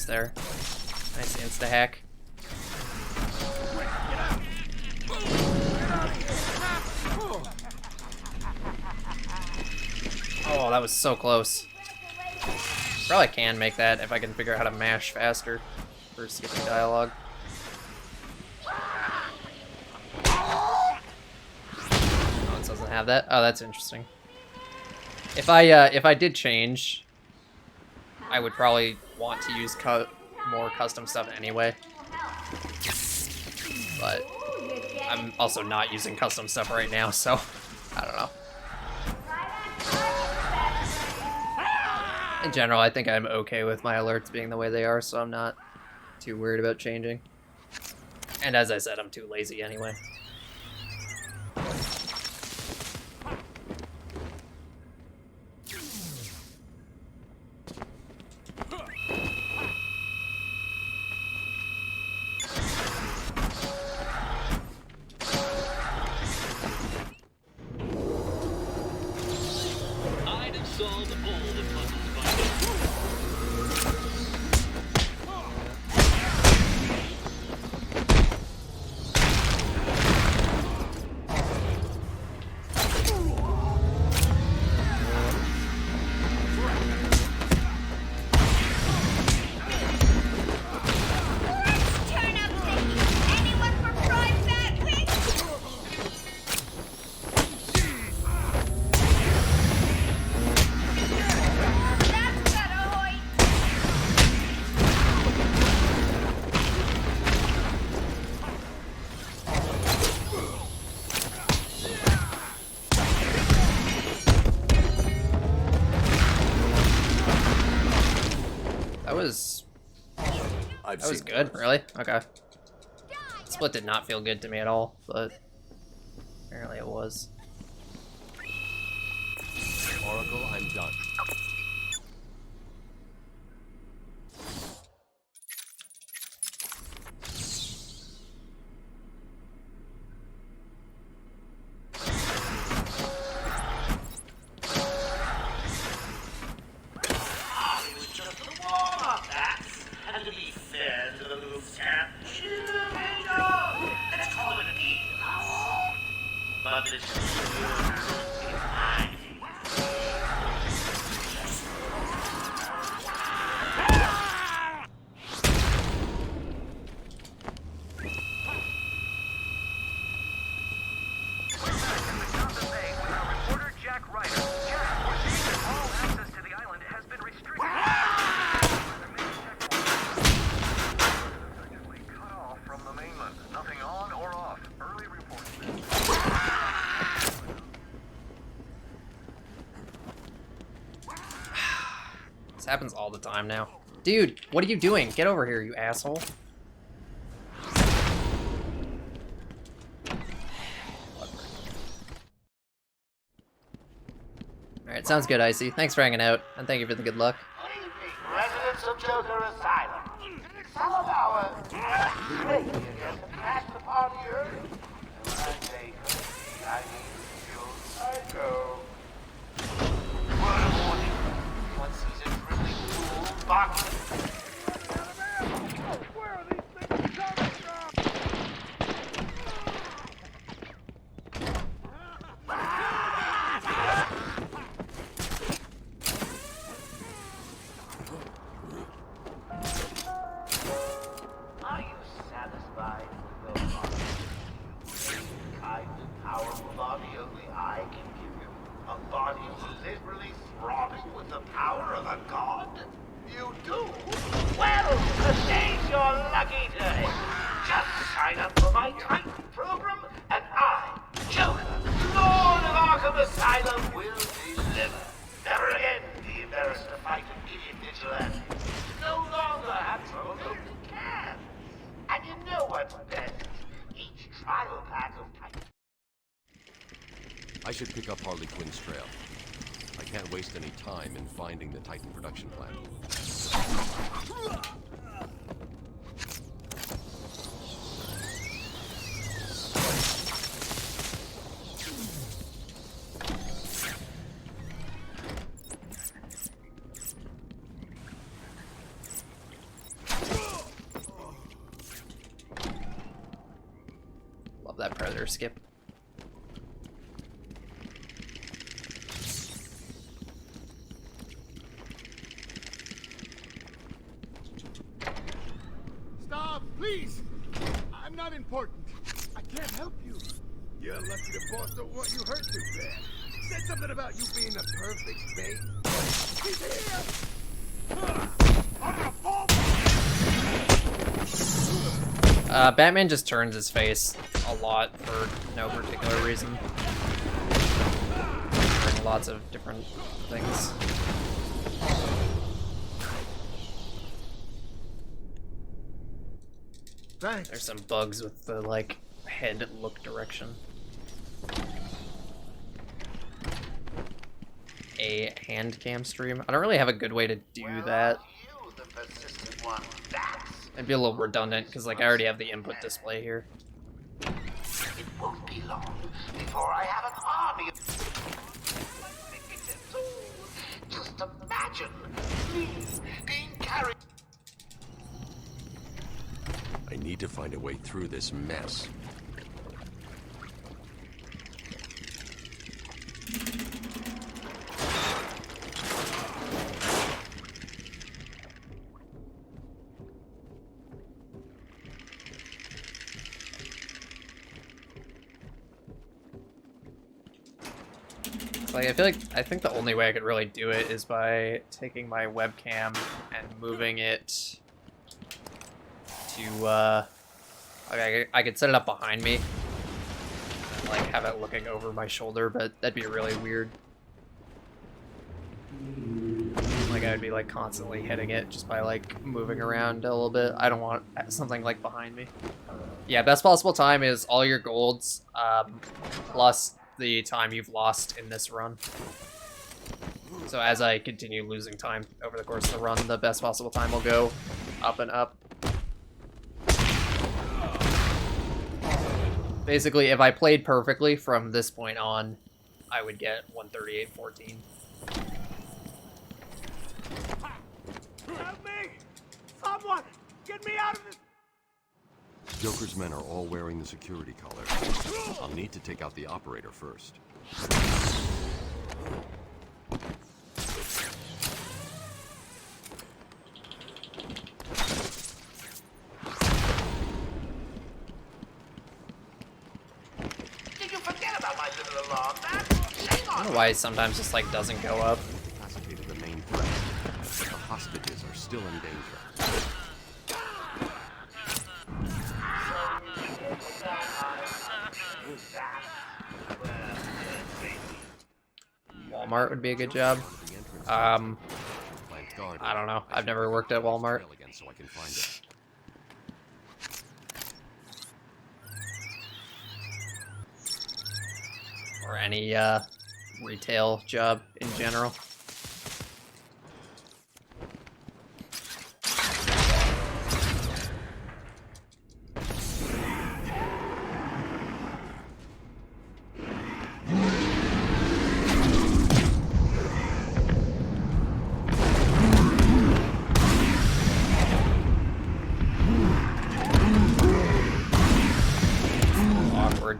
There. Nice insta-hack. Oh, that was so close. Probably can make that if I can figure out how to mash faster for skipping dialogue. Oh, it doesn't have that? Oh, that's interesting. If I did change, I would probably want to use more custom stuff anyway, but I'm also not using custom stuff right now, so I don't know. In general, I think I'm okay with my alerts being the way they are, so I'm not too worried about changing. And as I said, I'm too lazy anyway. That was good, really? Okay. Split did not feel good to me at all, but apparently it was. Oracle, I'm done. This happens all the time now. Dude, what are you doing? Get over here, you asshole. Alright, Alright, sounds good, Icy. Thanks for hanging out, and thank you for the good luck. Residents of Joker Asylum. Some of our crazy again to crash the party early. And when I say crazy, I mean real psycho. Word of warning. Anyone sees a dribbling fool, box. Where are these things coming from? Are you satisfied with the body? The kind of powerful body only I can give you. A body literally throbbing with the power of a god? You do? Well, today's your lucky day. Just sign up for my Titan program, and I, Joker, Lord of Arkham Asylum, will deliver. Never again be embarrassed to fight an idiot vigilante. No longer have trouble opening cans. And you know what's best? Each trial pack of Titan. I should pick up Harley Quinn's trail. I can't waste any time in finding the Titan production plant. Love that Predator skip. Stop, please! I'm not important. I can't help you. You're lucky the boss don't want you hurt too bad. Said something about you being a perfect bait. He's here! I'm gonna fall! Batman just turns his face a lot for no particular reason. Doing lots of different things. Thanks. There's some bugs with the, like, head look direction. A hand cam stream. I don't really have a good way to do that. You, the persistent one. That's It'd be a little redundant, because, like, I already have the input display here. It won't be long before I have an army of... Just imagine me being carried... I need to find a way through this mess. Like, I think the only way I could really do it is by taking my webcam and moving it to, okay, I could set it up behind me, and, like, have it looking over my shoulder, but that'd be really weird. Like, I would be, like, constantly hitting it just by, like, moving around a little bit. I don't want something, like, behind me. Yeah, best possible time is all your golds, plus the time you've lost in this run. So as I continue losing time over the course of the run, the best possible time will go up and up. Basically, if I played perfectly from this point on, I would get 138.14. Help me! Someone! Get me out of this! Joker's men are all wearing the security collar. I'll need to take out the operator first. Did you forget about my little alarm, man? I don't know why it sometimes just, like, doesn't go up. Incapacitated the main threat, but the hostages are still in danger. Walmart would be a good job. I don't know. I've never worked at Walmart. So I can find it. Or any retail job in general.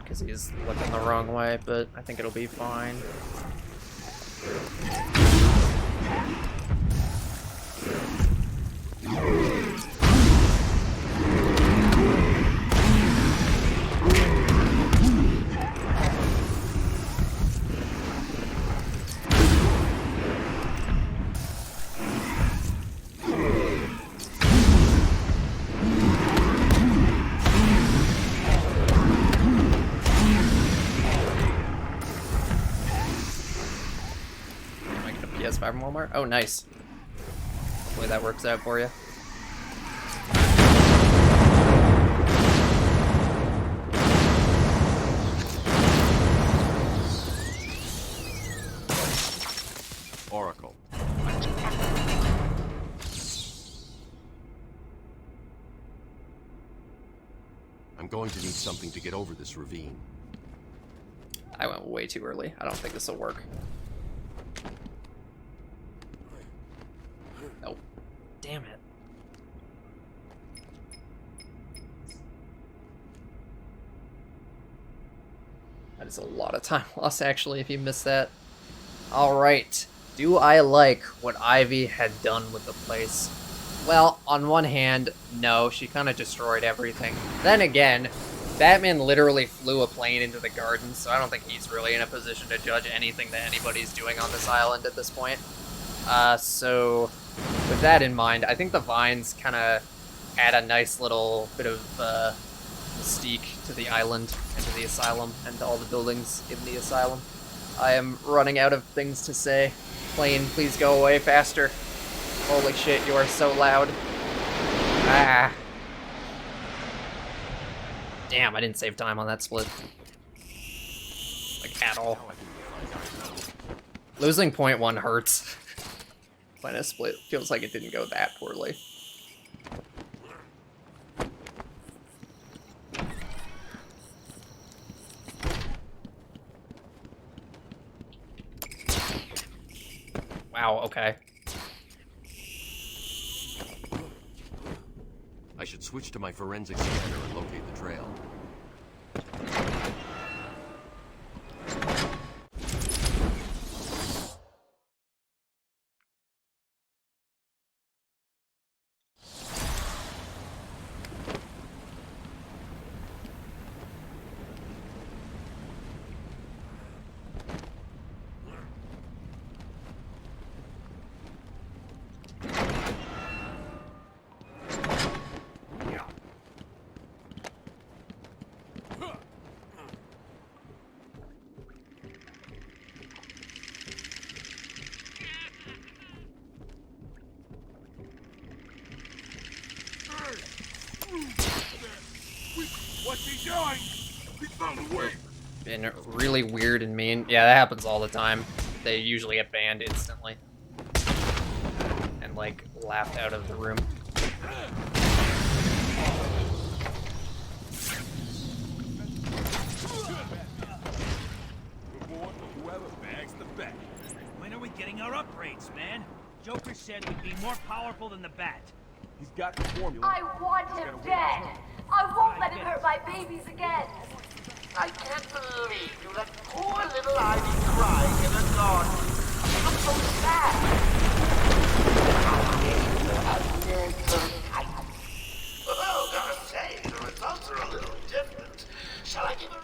Because he's looking the wrong way, but I think it'll be fine. PS5 from Walmart? Oh, nice. Hopefully that works out for you. Oracle. I'm going to need something to get over this ravine. I went way too early. I don't think this will work. Oh, damn it. That is a lot of time lost, actually, if you missed that. Alright. Do I like what Ivy had done with the place? Well, on one hand, no, she kind of destroyed everything. Then again, Batman literally flew a plane into the garden, so I don't think he's really in a position to judge anything that anybody's doing on this island at this point. So with that in mind, I think the vines kind of add a nice little bit of mystique to the island and to the asylum and to all the buildings in the asylum. I am running out of things to say. Plane, please go away faster. Holy shit, you are so loud. Ah. Damn, I didn't save time on that split. Like, at all. Losing 0.1 hurts. When a split feels like it didn't go that poorly. Wow, okay. I should switch to my forensic scanner and locate the trail. What's he doing? He found a way. Been really weird and mean. Yeah, that happens all the time. They usually get banned instantly. And, like, laughed out of the room. Whoever bags the bet. When are we getting our upgrades, man? Joker said we'd be more powerful than the Bat. He's got the formula. I want him dead. I won't let him hurt my babies again. I can't believe you let poor little Ivy cry in a garden. I'm so sad. Well, gotta say, the results are a little different. Shall I give her...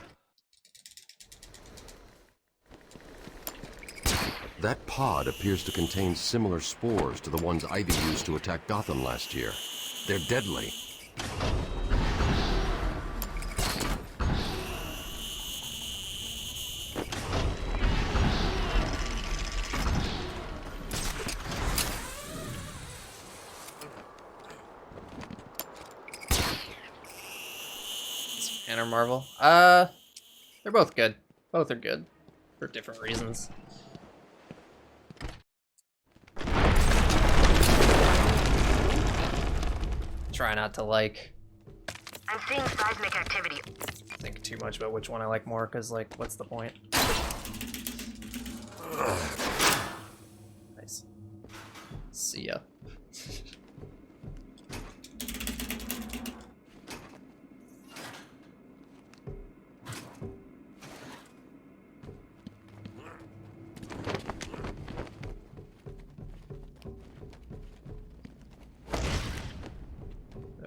That pod appears to contain similar spores to the ones Ivy used to attack Gotham last year. They're deadly. Banner Marvel. They're both good. Both are good. For different reasons. try not to, like, I'm seeing seismic activity. think too much about which one I like more, because, like, what's the point? Nice. See ya.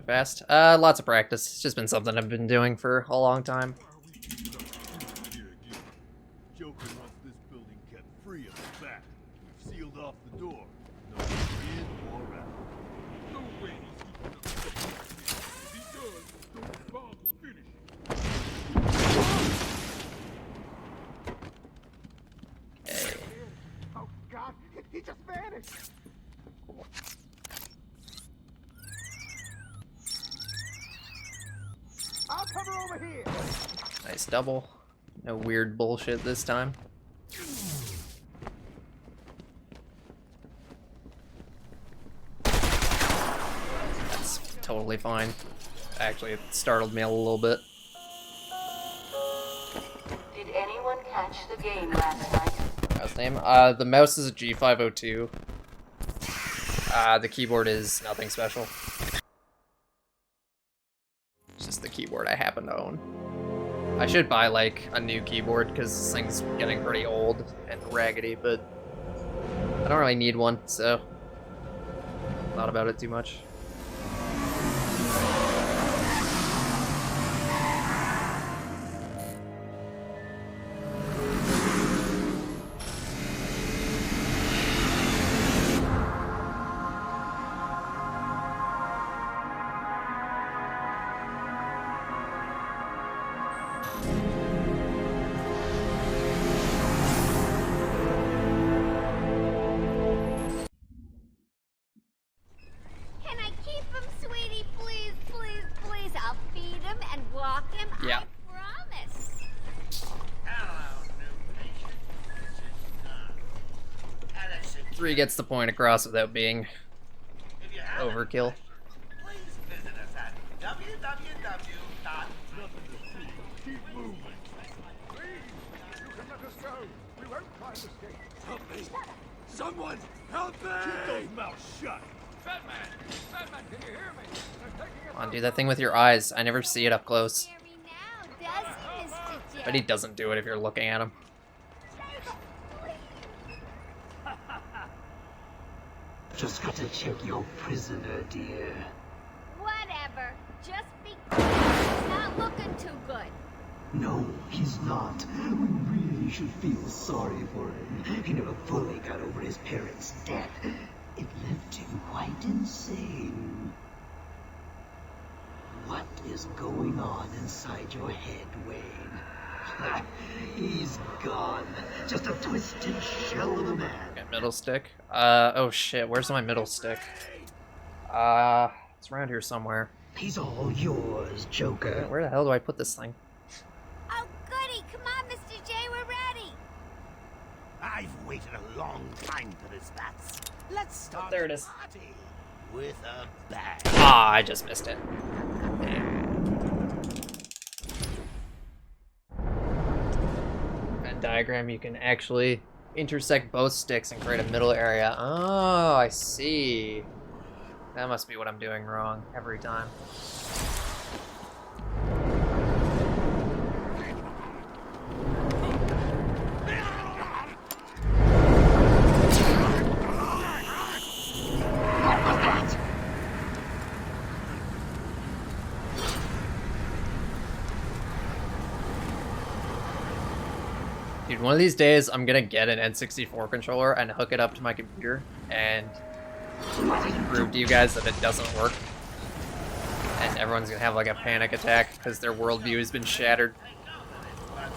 Fast. Lots of practice. It's just been something I've been doing for a long time. Joker wants this building kept free at the back. We've sealed off the door. No in or out. No way he's keeping us up. If he does, those bombs will finish him. Oh God, he just vanished. I'll cover over here. Nice double. No weird bullshit this time. That's totally fine. Actually, it startled me a little bit. Did anyone catch the game last night? Mouse name? The mouse is a G502. The keyboard is nothing special. It's just the keyboard I happen to own. I should buy, like, a new keyboard, because this thing's getting pretty old and raggedy, but I don't really need one, so thought about it too much. Can I keep him, sweetie? Please, please, please. I'll feed him and walk him. Yeah. I promise. Hello, new patient. This is Edison. 3 gets the point across without being overkill. Please visit us at www. Keep moving. Please, you can let us go. We won't try to escape. Help me! Someone help me! Keep those mouths shut. Batman! Batman, can you hear me? Come on, do that thing with your eyes. I never see it up close. Does Mr. J? But he doesn't do it if you're looking at him. Just got to check your prisoner, dear. Whatever. Just be quiet. He's not looking too good. No, he's not. We really should feel sorry for him. He never fully got over his parents' death. It left him quite insane. What is going on inside your head, Wayne? He's gone. Just a twisted shell of a man. Okay, middle stick. Oh shit, where's my middle stick? It's around here somewhere. He's all yours, Joker. Where the hell do I put this thing? Oh, goody. Come on, Mr. J. We're ready. I've waited a long time for this, Bats. Let's start there it is. the party with a bang. Ah, I just missed it. Venn diagram, you can actually intersect both sticks and create a middle area. Oh, I see. That must be what I'm doing wrong every time. Dude, one of these days I'm gonna get an N64 controller and hook it up to my computer and prove to you guys that it doesn't work. And everyone's gonna have like a panic attack because their worldview has been shattered. I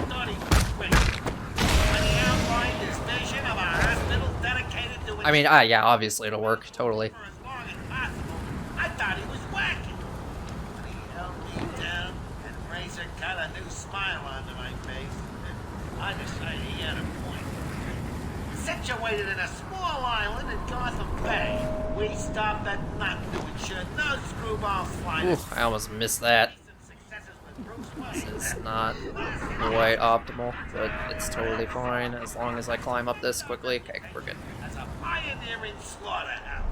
thought he was quick. When he outlined his vision of a hospital dedicated to I mean, yeah, obviously it'll work, totally. for as long as possible, I thought he was wacky. When he held me down and Razor got a new smile onto my face, and I decided he had a point. Situated in a small island in Gotham Bay, We stopped at not doing shit. No screwball sliding. Ooh, I almost missed that. This is not quite optimal, but it's totally fine as long as I climb up this quickly. Okay, we're good. As a pioneering slaughterhouse.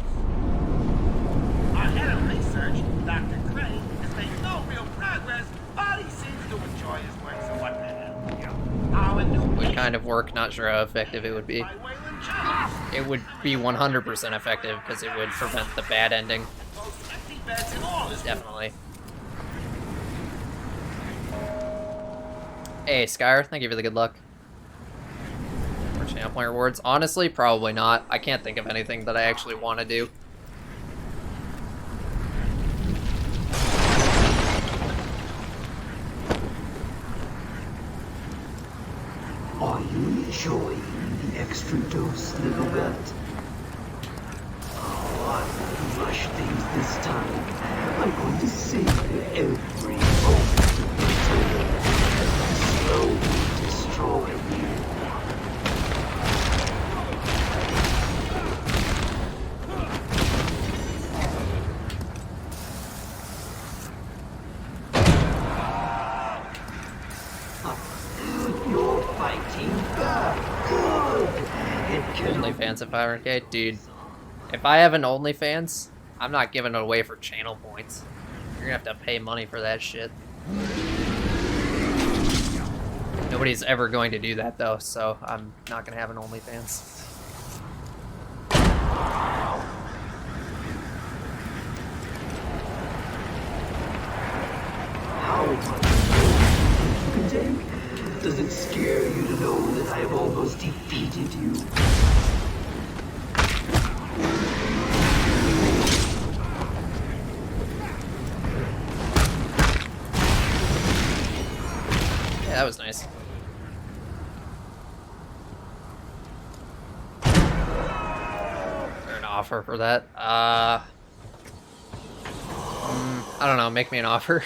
Our head of research, Dr. Crane, has made no real progress, but he seems to enjoy his work, so what the hell? Our new Would kind of work, not sure how effective it would be. It would be 100% effective because it would prevent the bad ending. Definitely. Hey, Skyr, thank you for the good luck. More channel point rewards. Honestly, probably not. I can't think of anything that I actually want to do. Are you enjoying the extra dose, little rat? Oh, I'm going to rush things this time. I'm going to savor every moment of the turn as I slowly destroy you. You're fighting back. Good. OnlyFans at 500k? Dude, if I have an OnlyFans, I'm not giving it away for channel points. You're gonna have to pay money for that shit. Nobody's ever going to do that though, so I'm not gonna have an OnlyFans. How much you can take? Does it scare you to know that I have almost defeated you? Yeah, that was nice. Is there an offer for that? I don't know, make me an offer.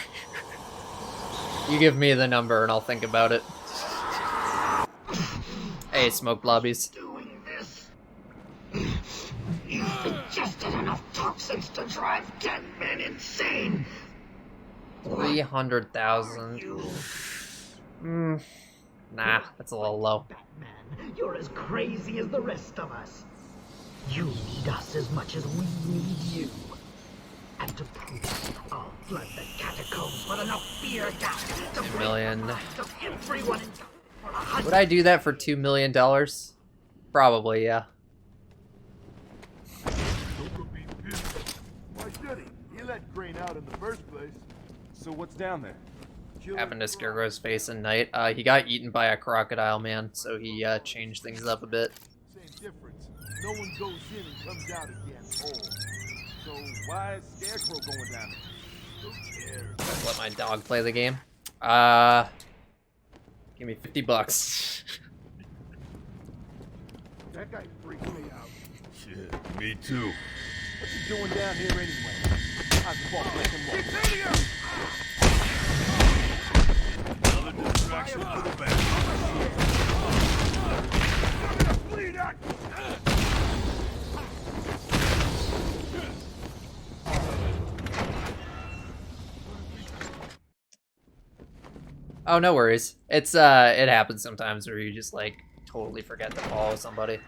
You give me the number and I'll think about it. Hey, smoke blobbies. You've ingested enough toxins to drive 10 men insane. 300,000. Nah, that's a little low. Batman, you're as crazy as the rest of us. You need us as much as we need you. And to prove it, I'll flood the catacombs with enough fear gas to 2 million. everyone in Would I do that for $2 million? Probably, yeah. Why should he? He let Crane out in the first place. So what's down there? Happened to Scarecrow's face in night. He got eaten by a crocodile man, so he changed things up a bit. Same difference. No one goes in and comes out again whole. So why is Scarecrow going down there? Who cares? Let my dog play the game. Give me $50. That guy freaks me out. Shit, me too. What's he doing down here anyway? I've fought with him. Another distraction for the back. Oh, no worries. It's it happens sometimes where you just like totally forget to follow somebody.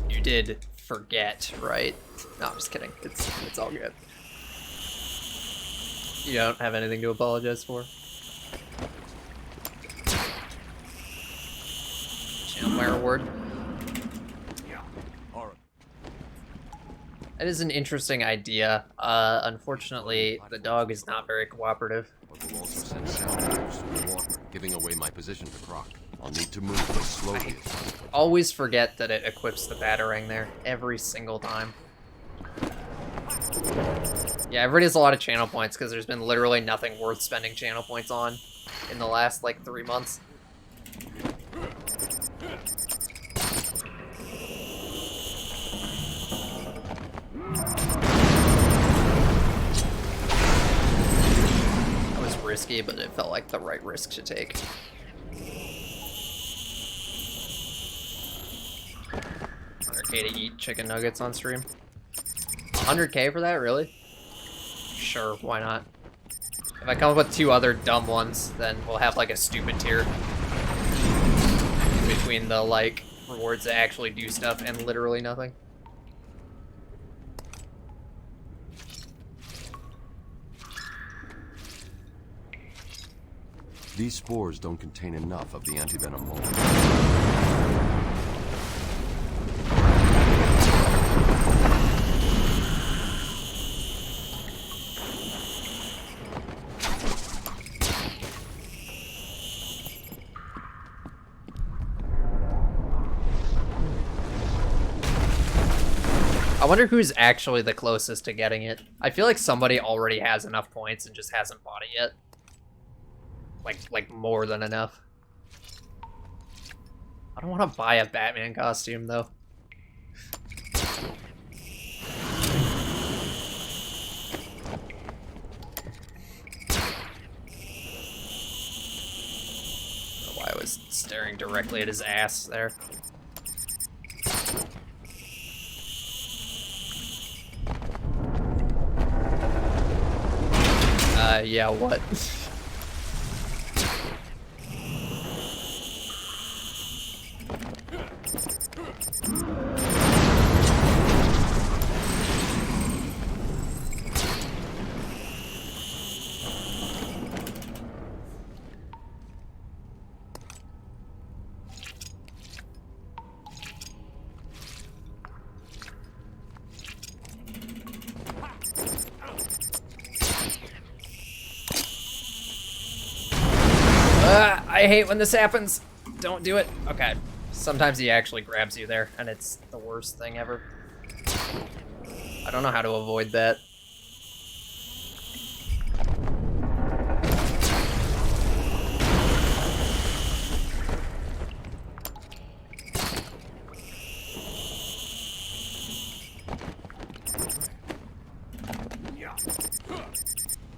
You did forget, right? No, I'm just kidding. It's all good. You don't have anything to apologize for. Channel Fire Award. That is an interesting idea. Unfortunately, the dog is not very cooperative. Will also send sound waves to the walker, giving away my position to Croc. I'll need to move as slowly as possible. Always forget that it equips the batarang there every single time. Yeah, everybody has a lot of channel points because there's been literally nothing worth spending channel points on in the last like 3 months. That was risky, but it felt like the right risk to take. pay to eat chicken nuggets on stream. 100K for that, really? Sure, why not? If I come up with 2 other dumb ones, then we'll have like a stupid tier between the like rewards that actually do stuff and literally nothing. These spores don't contain enough of the antivenom mold. I wonder who's actually the closest to getting it. I feel like somebody already has enough points and just hasn't bought it yet. Like more than enough. I don't want to buy a Batman costume though. I don't know why I was staring directly at his ass there. Yeah, what? I hate when this happens. Don't do it. Okay. Sometimes he actually grabs you there, and it's the worst thing ever. I don't know how to avoid that.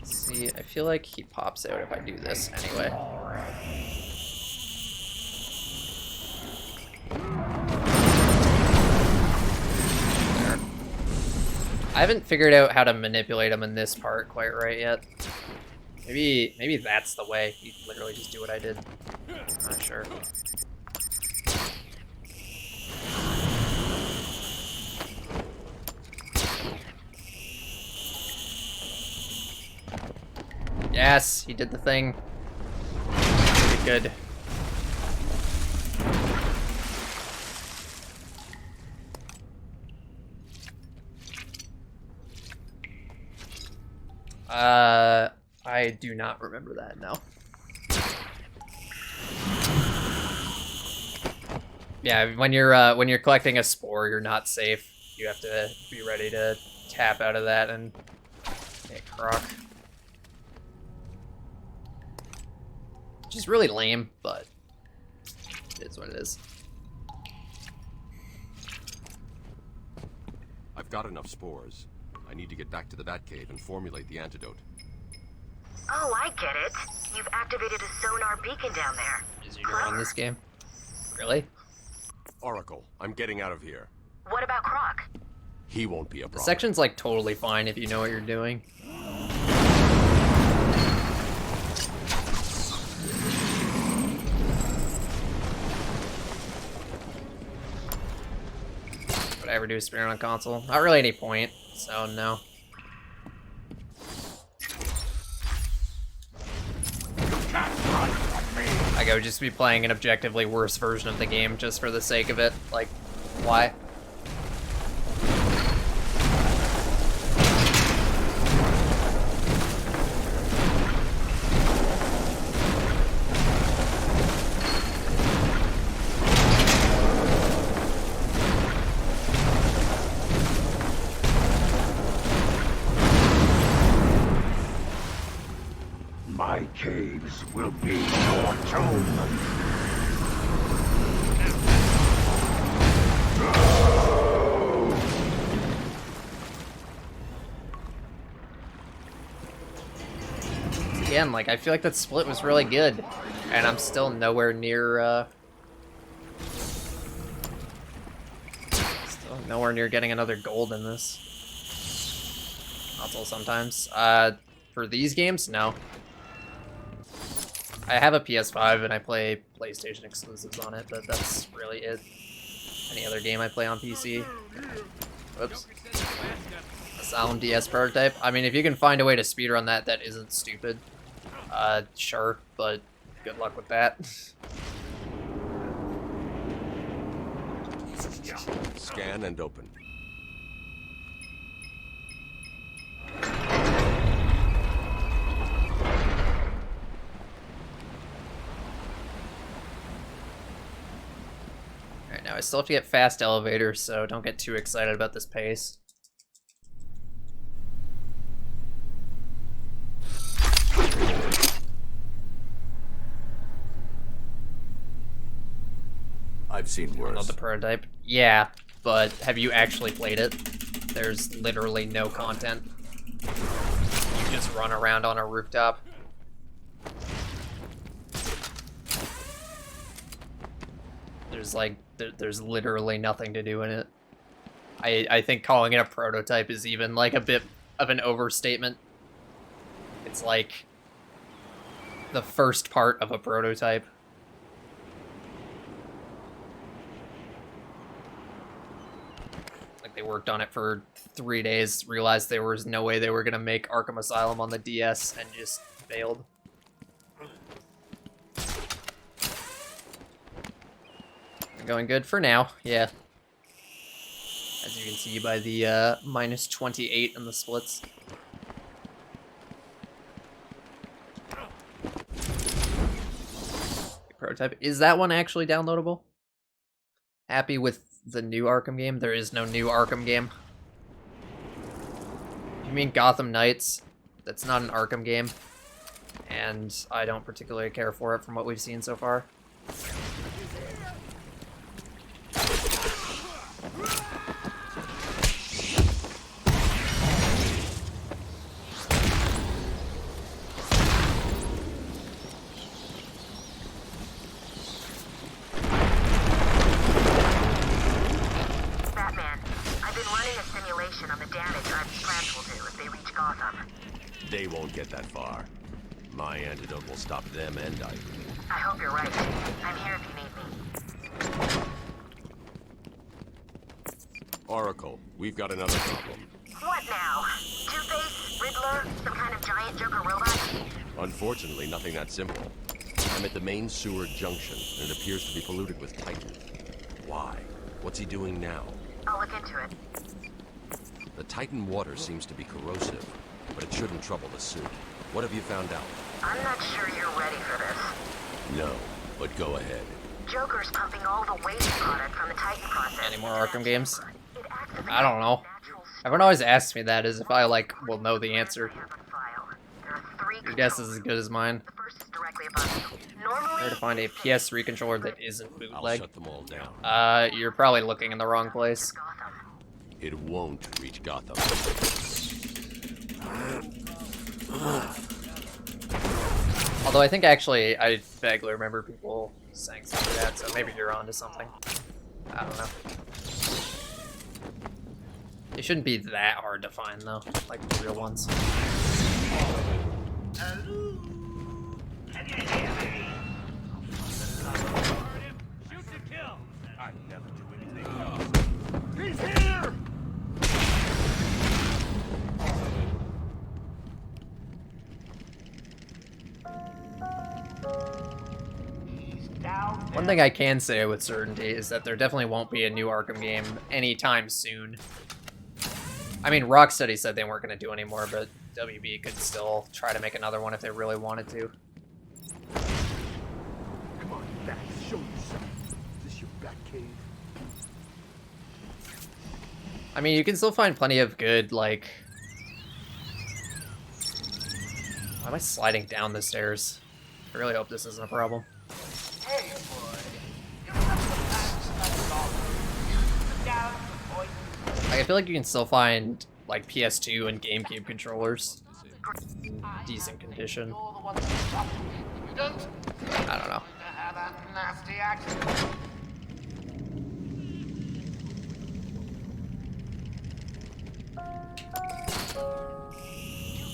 See, I feel like he pops out if I do this anyway. I haven't figured out how to manipulate him in this part quite right yet. Maybe that's the way. You literally just do what I did. Not sure. Yes, he did the thing. Pretty good. I do not remember that, no. Yeah, when you're collecting a spore, you're not safe. You have to be ready to tap out of that and hit Croc. Which is really lame, but it is what it is. I've got enough spores. I need to get back to the Batcave and formulate the antidote. Oh, I get it. You've activated a sonar beacon down there. Is you on this game? Really? Oracle, I'm getting out of here. What about Croc? He won't be a problem. The section's like totally fine if you know what you're doing. Would I ever do a Speedrun on console? Not really any point, so no. Like, I would just be playing an objectively worse version of the game just for the sake of it. Like, why? My caves will be your tomb. Again, like, I feel like that split was really good, and I'm still nowhere near, still nowhere near getting another gold in this. Console sometimes. For these games, no. I have a PS5 and I play PlayStation exclusives on it, but that's really it. Any other game I play on PC. Whoops. Asylum DS prototype. I mean, if you can find a way to speedrun that isn't stupid, sure, but good luck with that. Scan and open. Alright, now I still have to get fast elevators, so don't get too excited about this pace. I've seen worse. Love the prototype. Yeah, but have you actually played it? There's literally no content. You just run around on a rooftop. There's like, there's literally nothing to do in it. I think calling it a prototype is even like a bit of an overstatement. It's like the first part of a prototype. Like they worked on it for 3 days, realized there was no way they were gonna make Arkham Asylum on the DS, and just failed. Going good for now, yeah. As you can see by the minus 28 in the splits. Prototype. Is that one actually downloadable? Happy with the new Arkham game? There is no new Arkham game. You mean Gotham Knights? That's not an Arkham game. And I don't particularly care for it from what we've seen so far. They won't get that far. My antidote will stop them and I. I hope you're right. I'm here if you need me. Oracle, we've got another problem. What now? Two-Face? Riddler? Some kind of giant Joker robot? Unfortunately, nothing that simple. I'm at the main sewer junction, and it appears to be polluted with Titan. Why? What's he doing now? I'll look into it. The Titan water seems to be corrosive, but it shouldn't trouble the suit. What have you found out? I'm not sure you're ready for this. No, but go ahead. Joker's pumping all the waste product from the Titan process. Any more Arkham games? I don't know. Everyone always asks me that as if I, like, will know the answer. Your guess is as good as mine. Where to find a PS3 controller that isn't bootleg? I'll shut them all down. You're probably looking in the wrong place. It won't reach Gotham. Although I think actually, I vaguely remember people saying something like that, so maybe you're onto something. I don't know. They shouldn't be that hard to find though, like the real ones. Shoot to kill. I never do anything else. He's here! One thing I can say with certainty is that there definitely won't be a new Arkham game anytime soon. I mean, Rocksteady said they weren't going to do any more, but WB could still try to make another one if they really wanted to. Come on, back. Show yourself. Is this your back cave? I mean, you can still find plenty of good, like... Why am I sliding down the stairs? I really hope this isn't a problem. Hey, boy. I feel like you can still find, like, PS2 and GameCube controllers in decent condition. I don't know.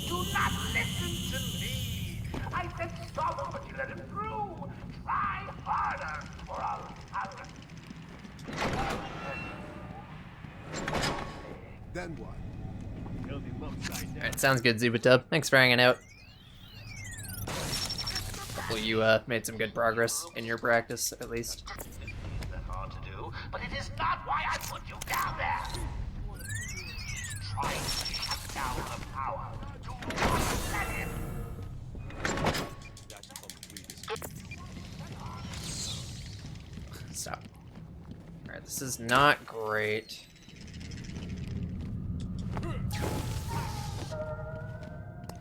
Do not listen to me. I said stop him, but you let him through. Try harder, or I'll... Then what? Alright, sounds good, Zubitub. Thanks for hanging out. Hopefully you made some good progress in your practice, at least. That's hard to do, but it is not why I put you down there. Trying to shut down the power. Do not let him. Stop. Alright, this is not great.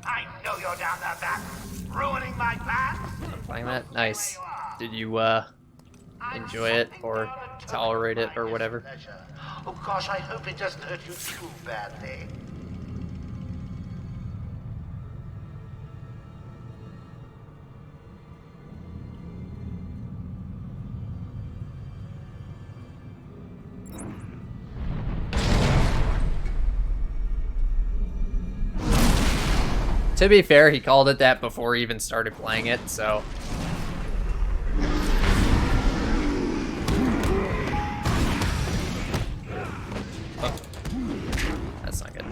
I know you're down there back, ruining my plans. I'm playing that? Nice. Did you, enjoy it, or tolerate it, or whatever? Oh gosh, I hope it doesn't hurt you too badly. To be fair, he called it that before he even started playing it, so... Oh. That's not good.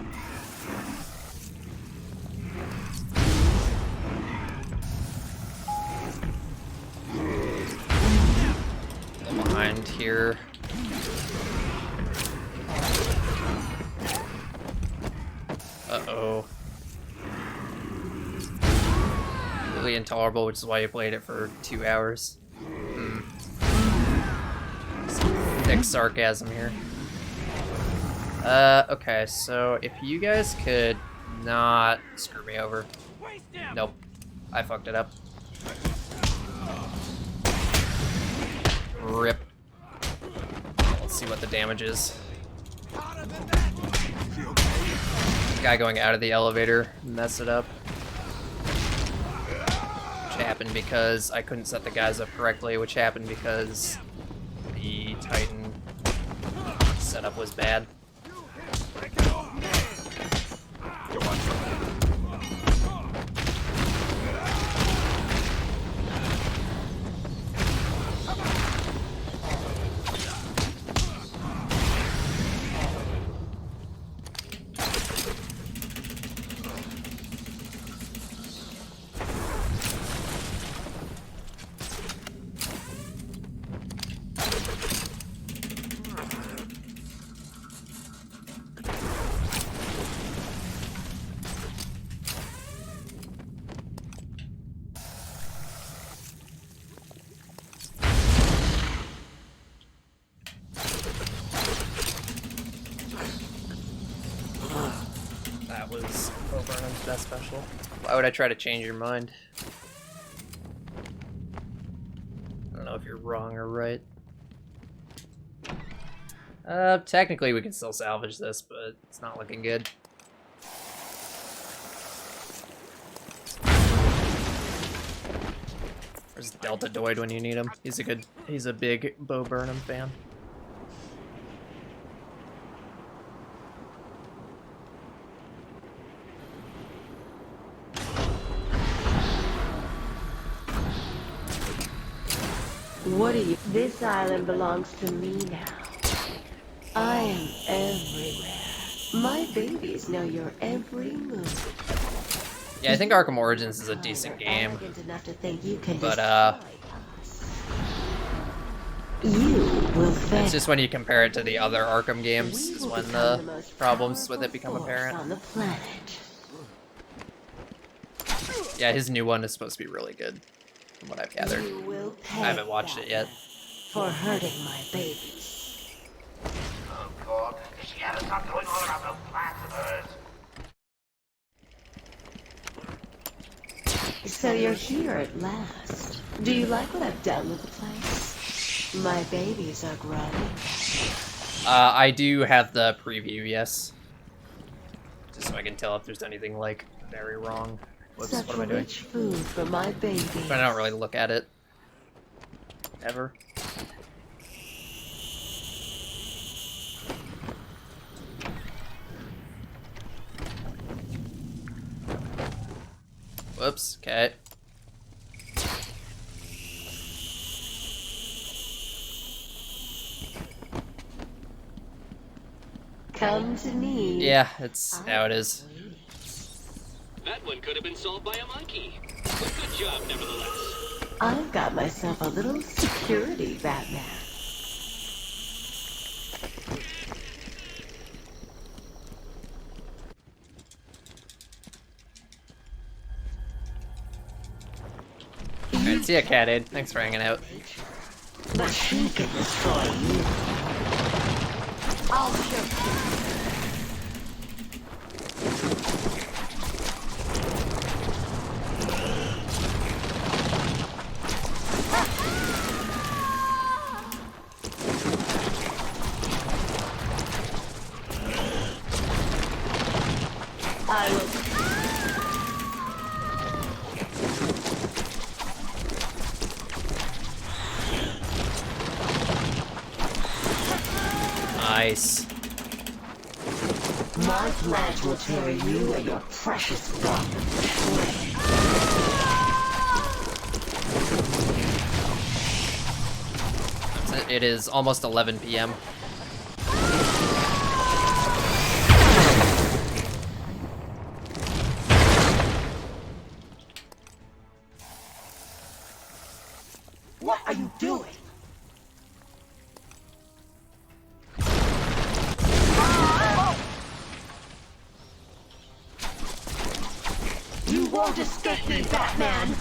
A little behind here. Uh-oh. Really intolerable, which is why you played it for 2 hours. Some thick sarcasm here. Okay, so if you guys could not screw me over. Nope. I fucked it up. Rip. Let's see what the damage is. Guy going out of the elevator messed it up. Which happened because I couldn't set the guys up correctly, which happened because the Titan setup was bad. That was Burnham's best special. Why would I try to change your mind? I don't know if you're wrong or right. Technically we can still salvage this, but it's not looking good. Where's Delta Doid when you need him? He's a big Bo Burnham fan. What are you? This island belongs to me now. I am everywhere. My babies know your every move. Yeah, I think Arkham Origins is a decent game. Enough to think you can But you will fail. it's just when you compare it to the other Arkham games is when the problems with it become apparent. On the planet. Yeah, his new one is supposed to be really good, from what I've gathered. I haven't watched it yet. For hurting my babies. Oh God, does she ever stop going on about those plans of hers? So you're here at last. Do you like what I've done with the place? My babies are growing. I do have the preview, yes. Just so I can tell if there's anything, like, very wrong. Whoops, Such what am I doing? rich food for my babies. But I don't really look at it. Ever. Whoops, okay. Come to me. Yeah, it's how it is. That one could have been solved by a monkey. But good job, nevertheless. I've got myself a little security Batman. Alright, see ya, Cat-Aid. Thanks for hanging out. But she can destroy you. I'll show you. I will. Nice. My flash will tear you and your precious dog. It is almost 11 p.m. What are you doing? You won't escape me, Batman!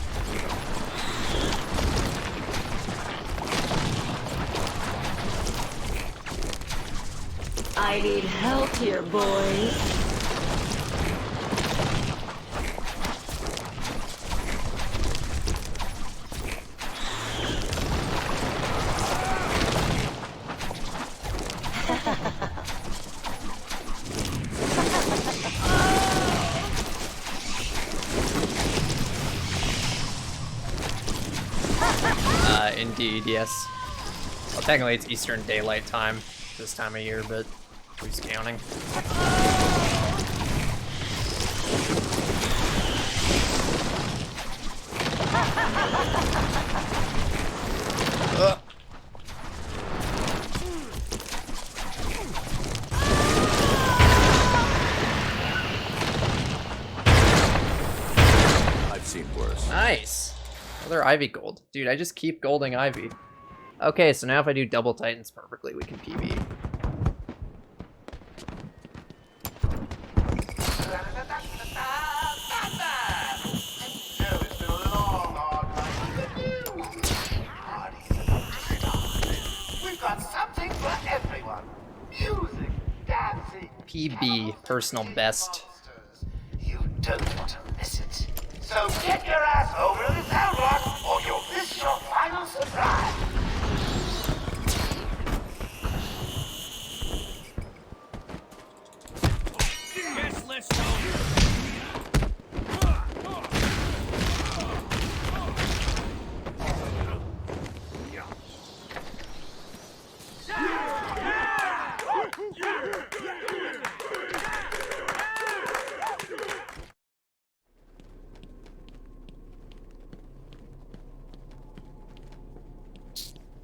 I need help here, boys. Indeed, yes. Well, technically it's Eastern Daylight Time this time of year, but who's counting? I've seen worse. Nice. Another Ivy gold. Dude, I just keep golding Ivy. Okay, so now if I do double Titans perfectly, we can PB. We've got something for everyone. Music, dancing. PB, personal best. You don't want to miss it. So get your ass over to the sound block, or you'll miss your final surprise. Guest list over.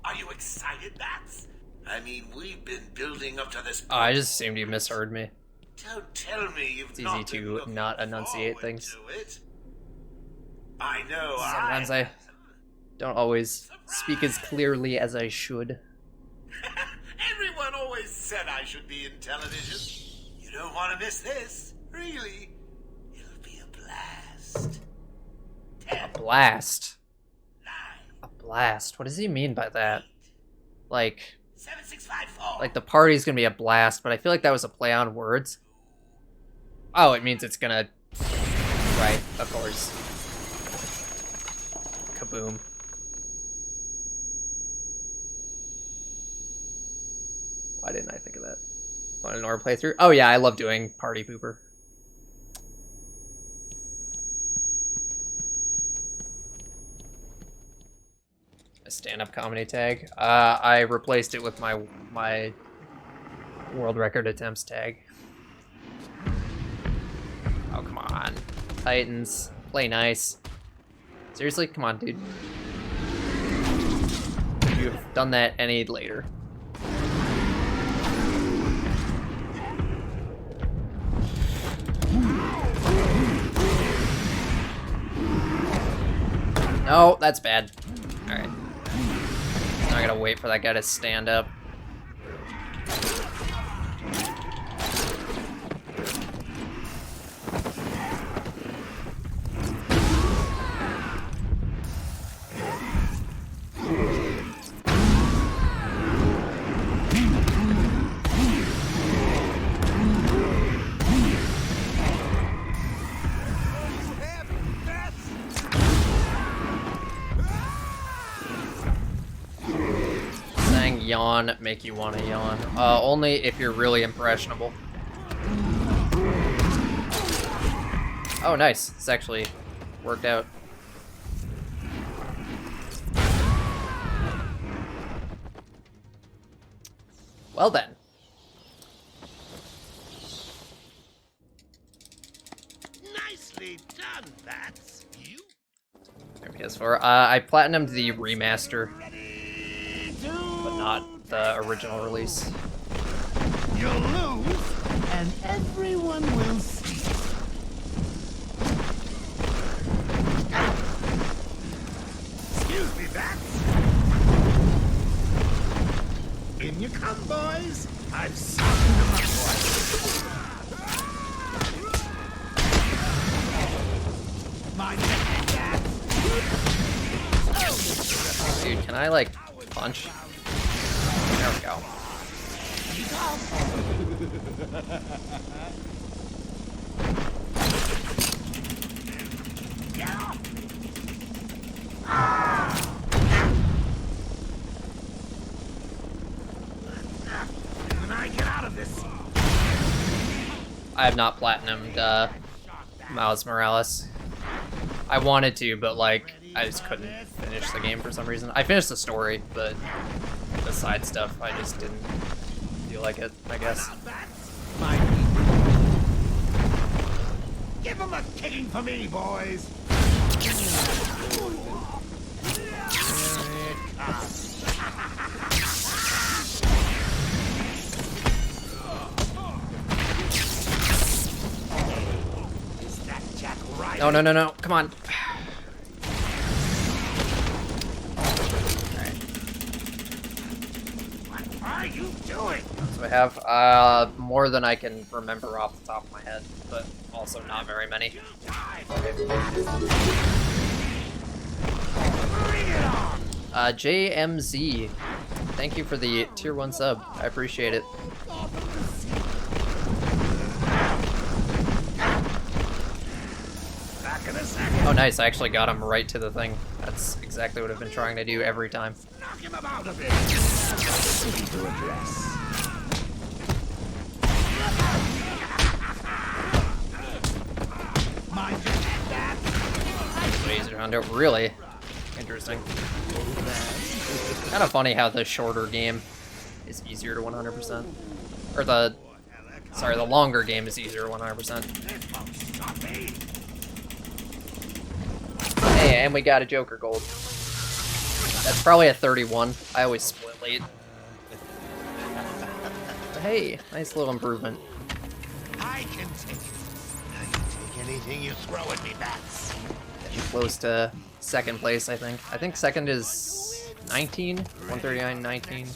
Are you excited, Bats? I mean, we've been building up to this. Oh, I just assumed you misheard me. Don't tell me you've It's easy not to been not enunciate forward things. to it. I know. Sometimes I don't always speak as clearly as I should. Everyone always said I should be in television. You don't want to miss this, really. It'll be a blast. A blast. A blast. What does he mean by that? Like, 7654. like the party's gonna be a blast, but I feel like that was a play on words. Oh, it means it's gonna... Right, of course. Kaboom. Why didn't I think of that? Want an or playthrough? Oh yeah, I love doing Party Pooper. A stand-up comedy tag. I replaced it with my world record attempts tag. Oh come on, Titans. Play nice. Seriously? Come on, dude. Would you have done that any later? No, that's bad. Alright. Now I gotta wait for that guy to stand up. Yawn make you want to yawn. Only if you're really impressionable. Oh, nice. It's actually worked out. Well then. Nicely done, Bats. You. There we go. For I platinumed the remaster. But not the original release. You'll lose, and everyone will see. Excuse me, Bats. In you come, boys. I've softened them up for you. Mind the head, Bats. Dude, can I like punch? There we go. When I get out of this, I have not platinumed Miles Morales. I wanted to, but like I just couldn't finish the game for some reason. I finished the story, but the side stuff I just didn't feel like it, I guess. give them a kicking for me, boys. No, no, no, no. Come on. What are you doing? So I have more than I can remember off the top of my head, but also not very many. JMZ, thank you for the tier 1 sub. I appreciate it. Oh nice, I actually got him right to the thing. That's exactly what I've been trying to do every time. Knock him about a bit. To address. Mind your head, Dad. Easier to hunt out. Really interesting. Kind of funny how the shorter game is easier to 100%. Or the longer game is easier to 100%. Hey, and we got a Joker gold. That's probably a 31. I always split late. But hey, nice little improvement. I can take anything you throw at me, Bats. Getting close to second place, I think. I think second is 19, 139, 19.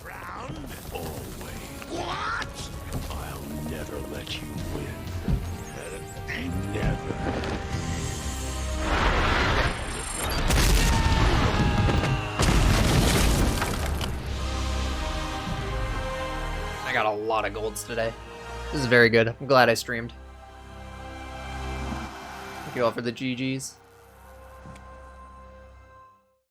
What? I'll never let you win. Never. I got a lot of golds today. This is very good. I'm glad I streamed. Thank you all for the GGs.